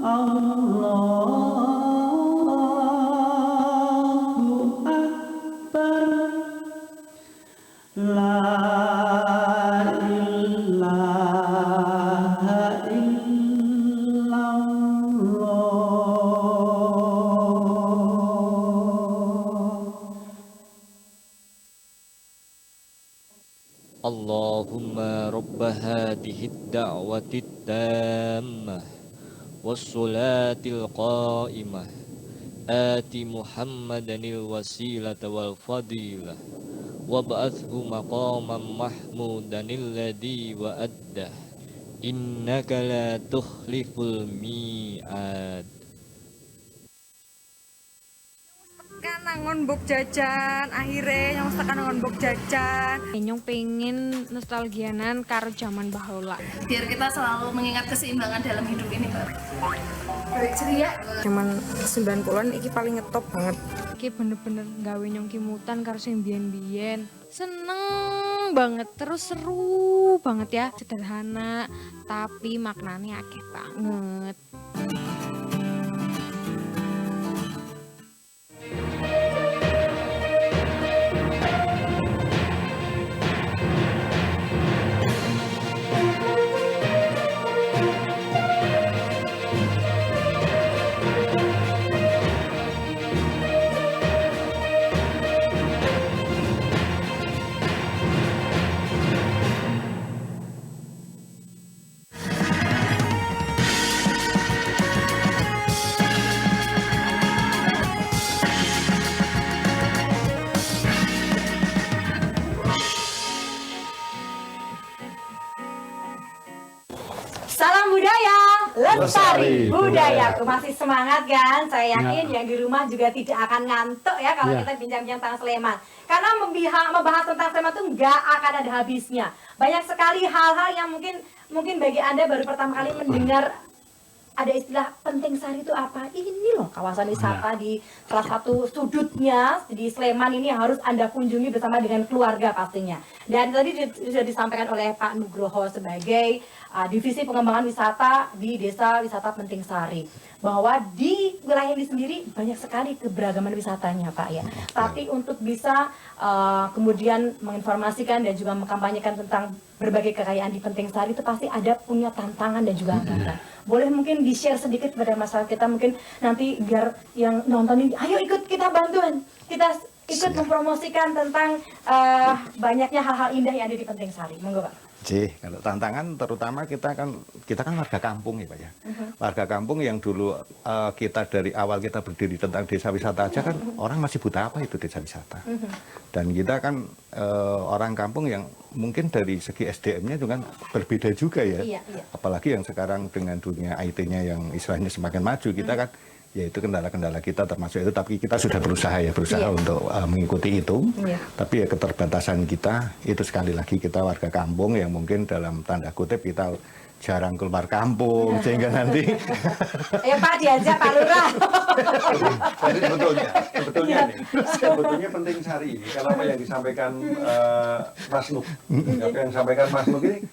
Allahu Akbar. La ilaha illallah. Allahumma rabba hadhihi da'wati tammah wassolatil qa'imah ati Muhammadanil wasilata wal fadilah wab'athhu maqaman mahmudanil ladzi wa'addah innaka la tukhliful mi'ad. Kan nangon bok jajan, akhirnya nyong tekan nangon bok jajan. Nyong pengen nostalgianan karo zaman bahola. Biar kita selalu mengingat keseimbangan dalam hidup ini, Mbak. Balik ceria. Zaman 90-an iki paling ngetop banget. Iki bener-bener gawe nyong kimutan karo sing biyen-biyen. Seneng banget, terus seru banget ya. Sederhana, tapi maknanya akeh banget. Salam budaya, lestari budayaku. Masih semangat kan? Saya yakin yang di rumah juga tidak akan ngantuk ya kalau kita bincang-bincang tentang Sleman. Karena membahas tentang Sleman itu nggak akan ada habisnya. Banyak sekali hal-hal yang mungkin bagi Anda baru pertama kali mendengar ada istilah Penting Sari itu apa? Ini loh kawasan wisata di salah satu sudutnya di Sleman ini harus Anda kunjungi bersama dengan keluarga pastinya. Dan tadi sudah disampaikan oleh Pak Nugroho sebagai Divisi Pengembangan Wisata di Desa Wisata Penting Sari, bahwa di wilayah ini sendiri banyak sekali keberagaman wisatanya Pak ya. Tapi untuk bisa kemudian menginformasikan dan juga mengkampanyekan tentang berbagai kekayaan di Penting Sari itu pasti ada punya tantangan dan juga hambatan. Boleh mungkin di-share sedikit kepada masyarakat kita, mungkin nanti biar yang nonton ini, ayo ikut kita bantuan, kita ikut mempromosikan tentang banyaknya hal-hal indah yang ada di Penting Sari. Monggo Pak. Kalau tantangan terutama kita kan warga kampung ya Pak ya. Warga kampung yang dulu kita dari awal kita berdiri tentang desa wisata aja kan orang masih buta apa itu desa wisata. Dan kita kan orang kampung yang mungkin dari segi SDM-nya juga berbeda juga ya. Iya. Apalagi yang sekarang dengan dunia IT-nya yang istilahnya semakin maju, kita kan ya itu kendala-kendala kita termasuk itu, tapi kita sudah berusaha untuk mengikuti itu. Tapi ya keterbatasan kita itu sekali lagi kita warga kampung yang mungkin dalam tanda kutip kita jarang keluar kampung sehingga nanti Pak diajak Pak Lurah. Jadi sebetulnya Penting Sari ini kalau apa yang disampaikan Mas Nuk, apa yang disampaikan Mas Nuk ini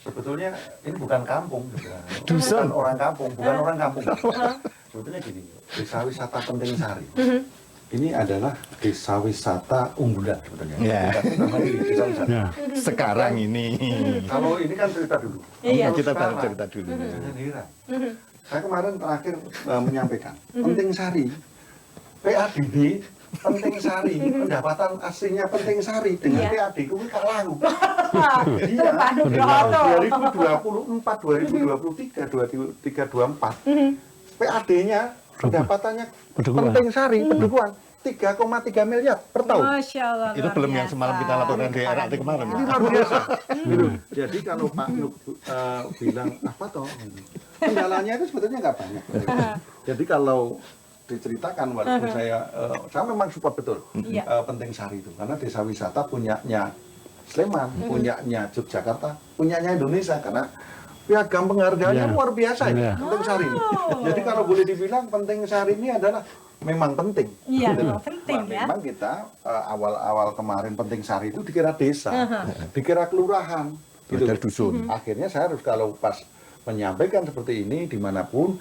sebetulnya ini bukan kampung, bukan orang kampung. Sebetulnya gini, desa wisata Penting Sari ini adalah desa wisata unggulan sebetulnya. Desa wisata. Sekarang ini. Kalau ini kan cerita dulu. Kita cerita dulu. Saya kemarin terakhir menyampaikan Penting Sari, PADD Penting Sari, pendapatan aslinya Penting Sari dengan PAD itu kalah. Iya, 2024, 2023, 2024 PAD-nya pendapatannya Penting Sari, Pedukuhan 3,3 miliar per tahun. Masya Allah. Itu belum yang semalam kita laporkan di RRT kemarin. Ini luar biasa. Jadi kalau Pak Nuk bilang apa toh, kendalanya itu sebetulnya nggak banyak. Jadi kalau diceritakan walaupun saya memang support betul Penting Sari itu karena desa wisata punyanya Sleman, punyanya Yogyakarta, punyanya Indonesia karena piagam penghargaannya luar biasa ini Penting Sari ini. Jadi kalau boleh dibilang Penting Sari ini adalah memang penting. Iya, penting ya. Memang kita awal-awal kemarin Penting Sari itu dikira desa, dikira kelurahan, gitu. Dusun. Akhirnya saya harus kalau pas menyampaikan seperti ini dimanapun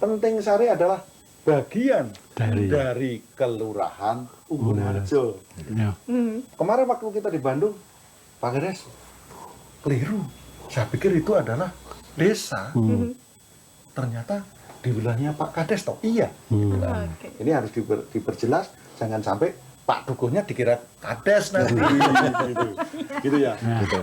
Penting Sari adalah bagian Dari- dari Kelurahan Umbulharjo. Ya. Kemarin waktu kita di Bandung, Pak Kades, keliru. Saya pikir itu adalah desa. Ternyata di wilayahnya Pak Kades toh. Iya. Ini harus diperjelas, jangan sampai Pak Dukuhnya dikira Kades nanti. gitu ya.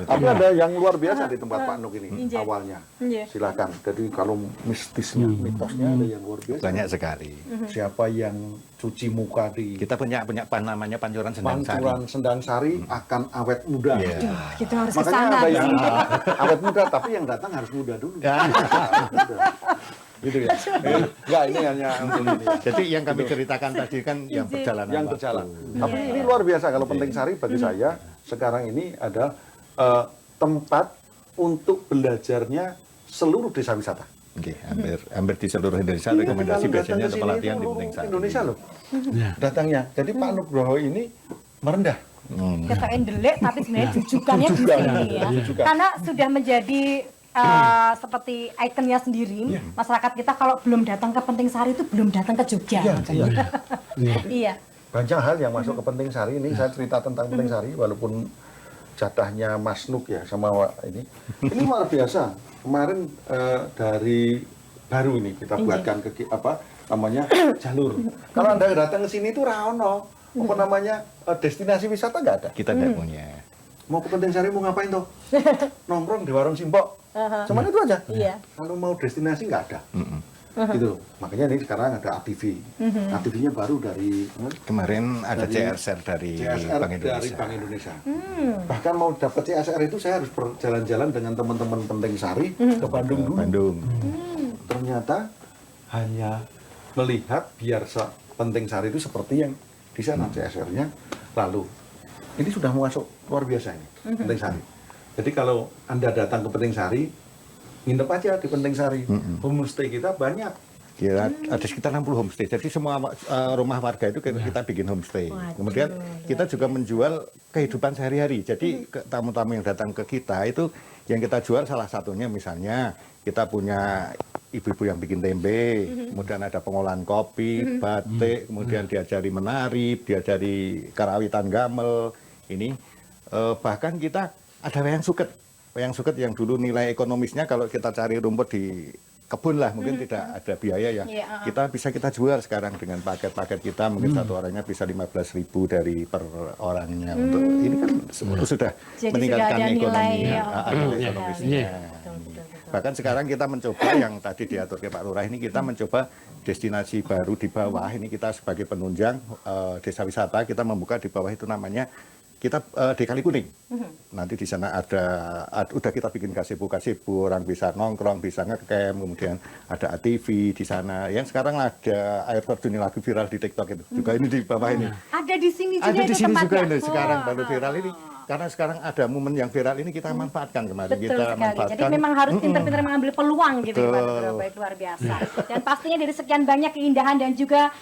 Tapi ada yang luar biasa di tempat Pak Nuk ini awalnya. Silakan. Jadi kalau mistisnya, mitosnya ada yang luar biasa. Banyak sekali. Siapa yang cuci muka di Kita punya namanya Pancuran Sendang Sari. Pancuran Sendang Sari akan awet muda. Kita harus ke Makanya sana. ada yang awet muda, tapi yang datang harus muda dulu. Gitu ya. Enggak, ini hanya untuk ini. Jadi yang kami ceritakan tadi kan yang perjalanan. Yang berjalan. Tapi ini luar biasa kalau Penting Sari bagi saya sekarang ini adalah tempat untuk belajarnya seluruh desa wisata. Oke, hampir di seluruh Indonesia rekomendasi Kalau biasanya datang ke untuk sini pelatihan itu di Penting Sari. Indonesia loh. Datangnya. Jadi Pak Nugroho ini merendah. Katakan delik, tapi sebenarnya jujukannya di sini ya. Jujukan. Karena sudah menjadi seperti ikonnya sendiri, masyarakat kita kalau belum datang ke Penting Sari itu belum datang ke Jogja. Iya. Banyak hal yang masuk ke Penting Sari ini. Saya cerita tentang Penting Sari walaupun jatahnya Mas Nuk ya sama ini. Ini luar biasa. Kemarin dari baru ini kita buatkan ke namanya jalur. Kalau Anda datang ke sini itu Raono, apa namanya destinasi wisata nggak ada. Kita tidak punya. Mau ke Penting Sari mau ngapain toh? Nongkrong di warung Simpok. Cuman itu aja. Iya. Kalau mau destinasi nggak ada. Gitu. Makanya ini sekarang ada ATV. ATV-nya baru dari Kemarin ada CSR dari Bank Indonesia. Dari Bank Indonesia. Bahkan mau dapat CSR itu saya harus berjalan-jalan dengan teman-teman Penting Sari ke Bandung dulu. Bandung. Ternyata hanya melihat biar Penting Sari itu seperti yang di sana CSR-nya. Lalu ini sudah masuk luar biasa ini Penting Sari. Jadi kalau Anda datang ke Penting Sari, nginep aja di Penting Sari. Homestay kita banyak. Kira ada sekitar 60 homestay. Jadi semua rumah warga itu kita bikin homestay. Kemudian kita juga menjual kehidupan sehari-hari. Jadi tamu-tamu yang datang ke kita itu yang kita jual salah satunya misalnya kita punya ibu-ibu yang bikin tempe, kemudian ada pengolahan kopi, batik, kemudian diajari menari, diajari karawitan gamel. Ini bahkan kita ada wayang suket. Wayang suket yang dulu nilai ekonomisnya kalau kita cari rumput di kebun lah mungkin tidak ada biaya ya. Kita jual sekarang dengan paket-paket kita mungkin satu orangnya bisa 15.000 dari per orangnya untuk ini kan sudah jadi meningkatkan sudah ada ekonomi nilai, ekonomisnya. Bahkan sekarang kita mencoba yang tadi diatur ke Pak Lurah ini kita mencoba destinasi baru di bawah ini kita sebagai penunjang desa wisata kita membuka di bawah itu namanya kita di Kali Kuning. Nanti di sana udah kita bikin gazebo, orang bisa nongkrong, bisa ngecamp, kemudian ada ATV di sana. Yang sekarang ada air terjun lagi viral di TikTok itu. Juga ini di bawah ini. Ada di sini juga Ada di sini juga tempatnya. ini sekarang baru viral ini. Karena sekarang ada momen yang viral ini kita manfaatkan kemarin. Betul Kita sekali. manfaatkan. Jadi memang harus pintar-pintar mengambil peluang gitu ya, Pak Betul. Nugroho. Baik, luar biasa. Dan pastinya dari sekian banyak keindahan dan juga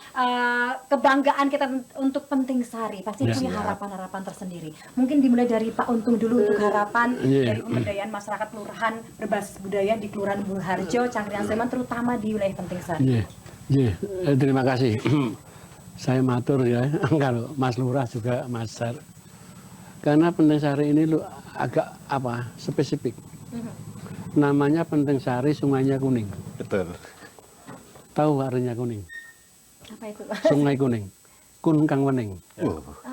kebanggaan kita untuk Penting Sari, pasti punya harapan-harapan tersendiri. Mungkin dimulai dari Pak Untung dulu untuk harapan dari pemberdayaan masyarakat kelurahan berbasis budaya di Kelurahan Umbulharjo, Cangkrian Sleman, terutama di wilayah Penting Sari. Terima kasih. Saya matur ya, kalau Mas Lurah juga Mas Sar. Karena Penting Sari ini agak spesifik. Namanya Penting Sari, sungainya kuning. Betul. Tahu artinya kuning? Apa itu? Sungai kuning. Kun kang wening.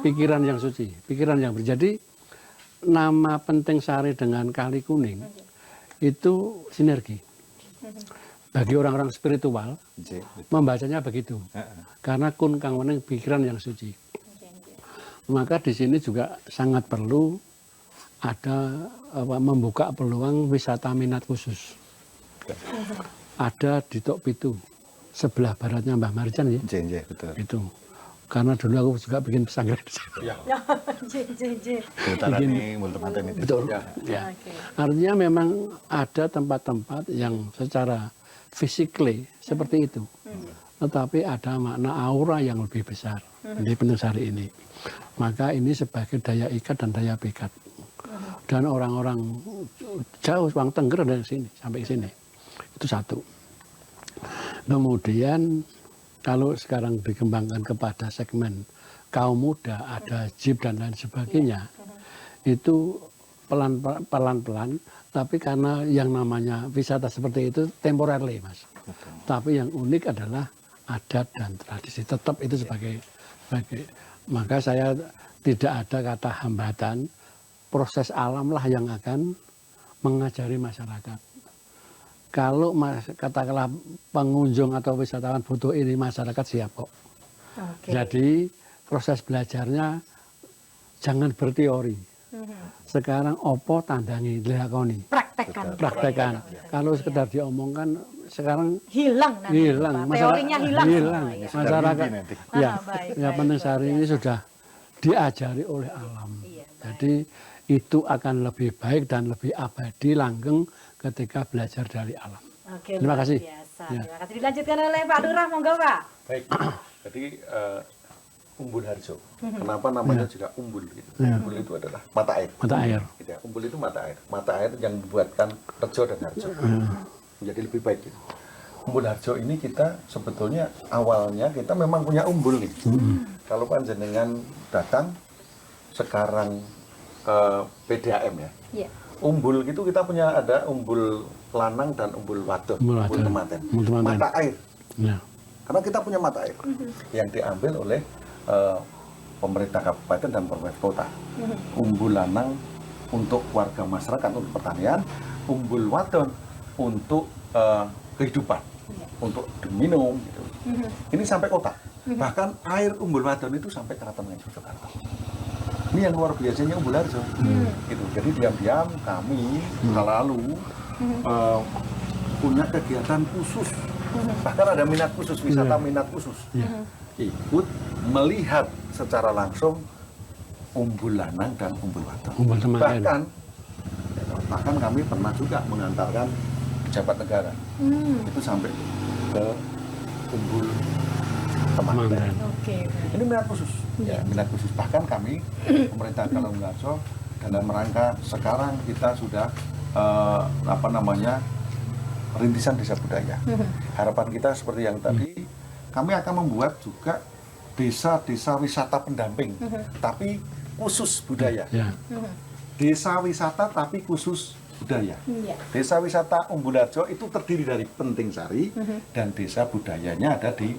Pikiran yang suci, pikiran yang berjadi. Nama Penting Sari dengan Kali Kuning itu sinergi. Bagi orang-orang spiritual membacanya begitu. Karena kun kang wening, pikiran yang suci. Maka di sini juga sangat perlu ada membuka peluang wisata minat khusus. Ada di Tok Pitu, sebelah baratnya Mbah Marjan ya. Betul. Itu. Karena dulu aku juga bikin pesantren di situ. Betul. Ya. Artinya memang ada tempat-tempat yang secara physically seperti itu. Tetapi ada makna aura yang lebih besar di Penting Sari ini. Maka ini sebagai daya ikat dan daya pikat. Dan orang-orang jauh, orang Tengger dari sini sampai sini. Itu satu. Kemudian kalau sekarang dikembangkan kepada segmen kaum muda, ada jeep dan lain sebagainya, itu pelan-pelan, tapi karena yang namanya wisata seperti itu temporarily, Mas. Tapi yang unik adalah adat dan tradisi, tetap itu sebagai maka saya tidak ada kata hambatan, proses alamlah yang akan mengajari masyarakat. Kalau katakanlah pengunjung atau wisatawan butuh ini, masyarakat siap kok. Jadi proses belajarnya jangan berteori. Sekarang opo tandangi dilakoni. Praktekkan. Kalau sekedar diomongkan sekarang hilang. Teorinya hilang. Masyarakat ya penting sehari ini sudah diajari oleh alam. Jadi itu akan lebih baik dan lebih abadi langgeng ketika belajar dari alam. Terima kasih. Terima kasih. Dilanjutkan oleh Pak Lurah, monggo Pak. Baik. Jadi Umbul Harjo. Kenapa namanya juga umbul? Gitu. Umbul itu adalah mata air. Mata air. Gitu ya. Umbul itu mata air. Mata air yang membuatkan rejo dan harjo menjadi lebih baik. Gitu. Umbul Harjo ini kita sebetulnya awalnya kita memang punya umbul nih. Kalau panjenengan datang sekarang PDAM ya. Umbul itu kita punya ada umbul lanang dan umbul wadon, umbul tematen. Mata air. Karena kita punya mata air yang diambil oleh pemerintah kabupaten dan pemerintah kota. Umbul lanang untuk warga masyarakat untuk pertanian, umbul wadon untuk kehidupan, untuk diminum. Gitu. Ini sampai kota. Bahkan air umbul wadon itu sampai Keraton Yogyakarta. Ini yang luar biasanya Umbul Harjo. Gitu. Jadi diam-diam kami lalu punya kegiatan khusus. Bahkan ada minat khusus, wisata minat khusus. Ikut melihat secara langsung umbul lanang dan umbul wadon. Bahkan kami pernah juga mengantarkan pejabat negara. Itu sampai ke umbul tematen. Ini minat khusus. Ya, minat khusus. Bahkan kami pemerintah Kalung Garso dalam rangka sekarang kita sudah rintisan desa budaya. Harapan kita seperti yang tadi, kami akan membuat juga desa-desa wisata pendamping, tapi khusus budaya. Desa wisata tapi khusus budaya. Desa wisata Umbul Harjo itu terdiri dari Penting Sari dan desa budayanya ada di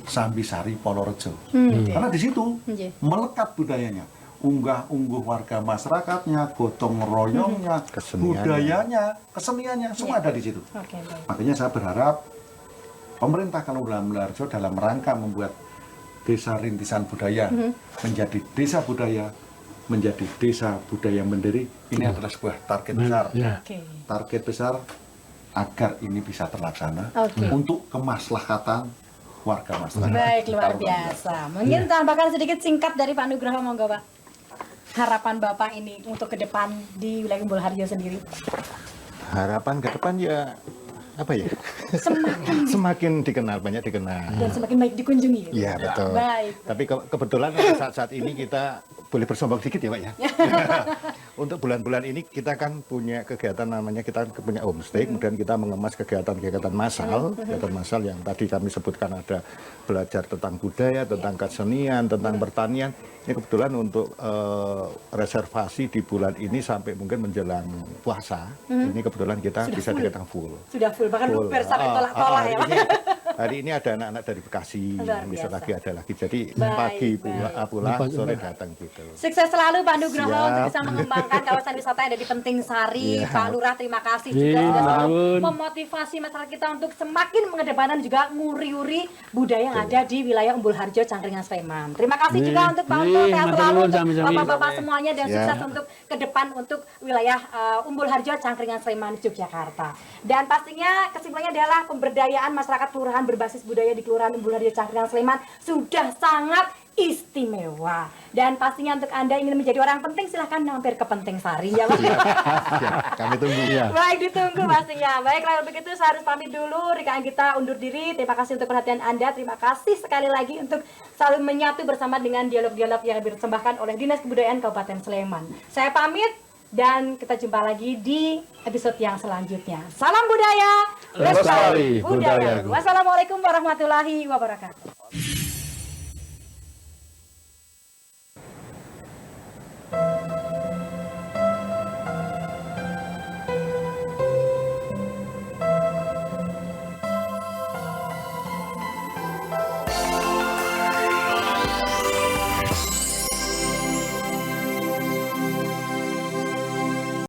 Sambisari Polorejo. Karena di situ melekat budayanya. Unggah-ungguh warga masyarakatnya, gotong royongnya, budayanya, keseniannya, semua ada di situ. Makanya saya berharap pemerintah Kalurahan Harjo dalam rangka membuat desa rintisan budaya menjadi desa budaya, menjadi desa budaya mandiri, ini adalah sebuah target besar. Target besar agar ini bisa terlaksana untuk kemaslahatan warga masyarakat. Baik, luar biasa. Mungkin tambahkan sedikit singkat dari Pak Nugroho, monggo Pak. Harapan Bapak ini untuk ke depan di wilayah Umbul Harjo sendiri. Harapan ke depan ya apa ya? Semakin dikenal, banyak dikenal. Dan semakin baik dikunjungi. Iya, betul. Baik. Tapi kebetulan saat ini kita boleh bersombong sedikit ya Pak ya. Untuk bulan-bulan ini kita kan punya kegiatan namanya kita punya homestay, kemudian kita mengemas kegiatan-kegiatan massal, kegiatan massal yang tadi kami sebutkan ada belajar tentang budaya, tentang kesenian, tentang pertanian. Ini kebetulan untuk reservasi di bulan ini sampai mungkin menjelang puasa, ini kebetulan kita sudah bisa dikatakan full. Sudah full, bahkan luber sampai tolak-tolak ya Pak. Hari ini ada anak-anak dari Bekasi, bisa lagi ada lagi. Jadi pagi pulang, sore datang gitu. Sukses selalu Pak Nugroho untuk bisa mengembangkan kawasan wisata yang ada di Penting Sari. Pak Lurah terima kasih juga sudah selalu memotivasi masyarakat kita untuk semakin mengedepankan juga nguri-uri budaya yang ada di wilayah Umbul Harjo, Cangkringan, Sleman. Terima kasih juga untuk Pak Untung, sehat selalu untuk bapak-bapak semuanya dan sukses untuk ke depan untuk wilayah Umbul Harjo, Cangkringan, Sleman, Yogyakarta. Dan pastinya kesimpulannya adalah pemberdayaan masyarakat kelurahan berbasis budaya di Kelurahan Umbul Harjo, Cangkringan, Sleman sudah sangat istimewa. Dan pastinya untuk Anda ingin menjadi orang penting silahkan mampir ke Penting Sari ya Pak. Kami tunggu ya. Baik, ditunggu pastinya. Baik, kalau begitu saya harus pamit dulu. Rekan kita undur diri. Terima kasih untuk perhatian Anda. Terima kasih sekali lagi untuk selalu menyatu bersama dengan dialog-dialog yang dipersembahkan oleh Dinas Kebudayaan Kabupaten Sleman. Saya pamit. Dan kita jumpa lagi di episode yang selanjutnya. Salam budaya, Lestari Budayaku. Wassalamualaikum warahmatullahi wabarakatuh.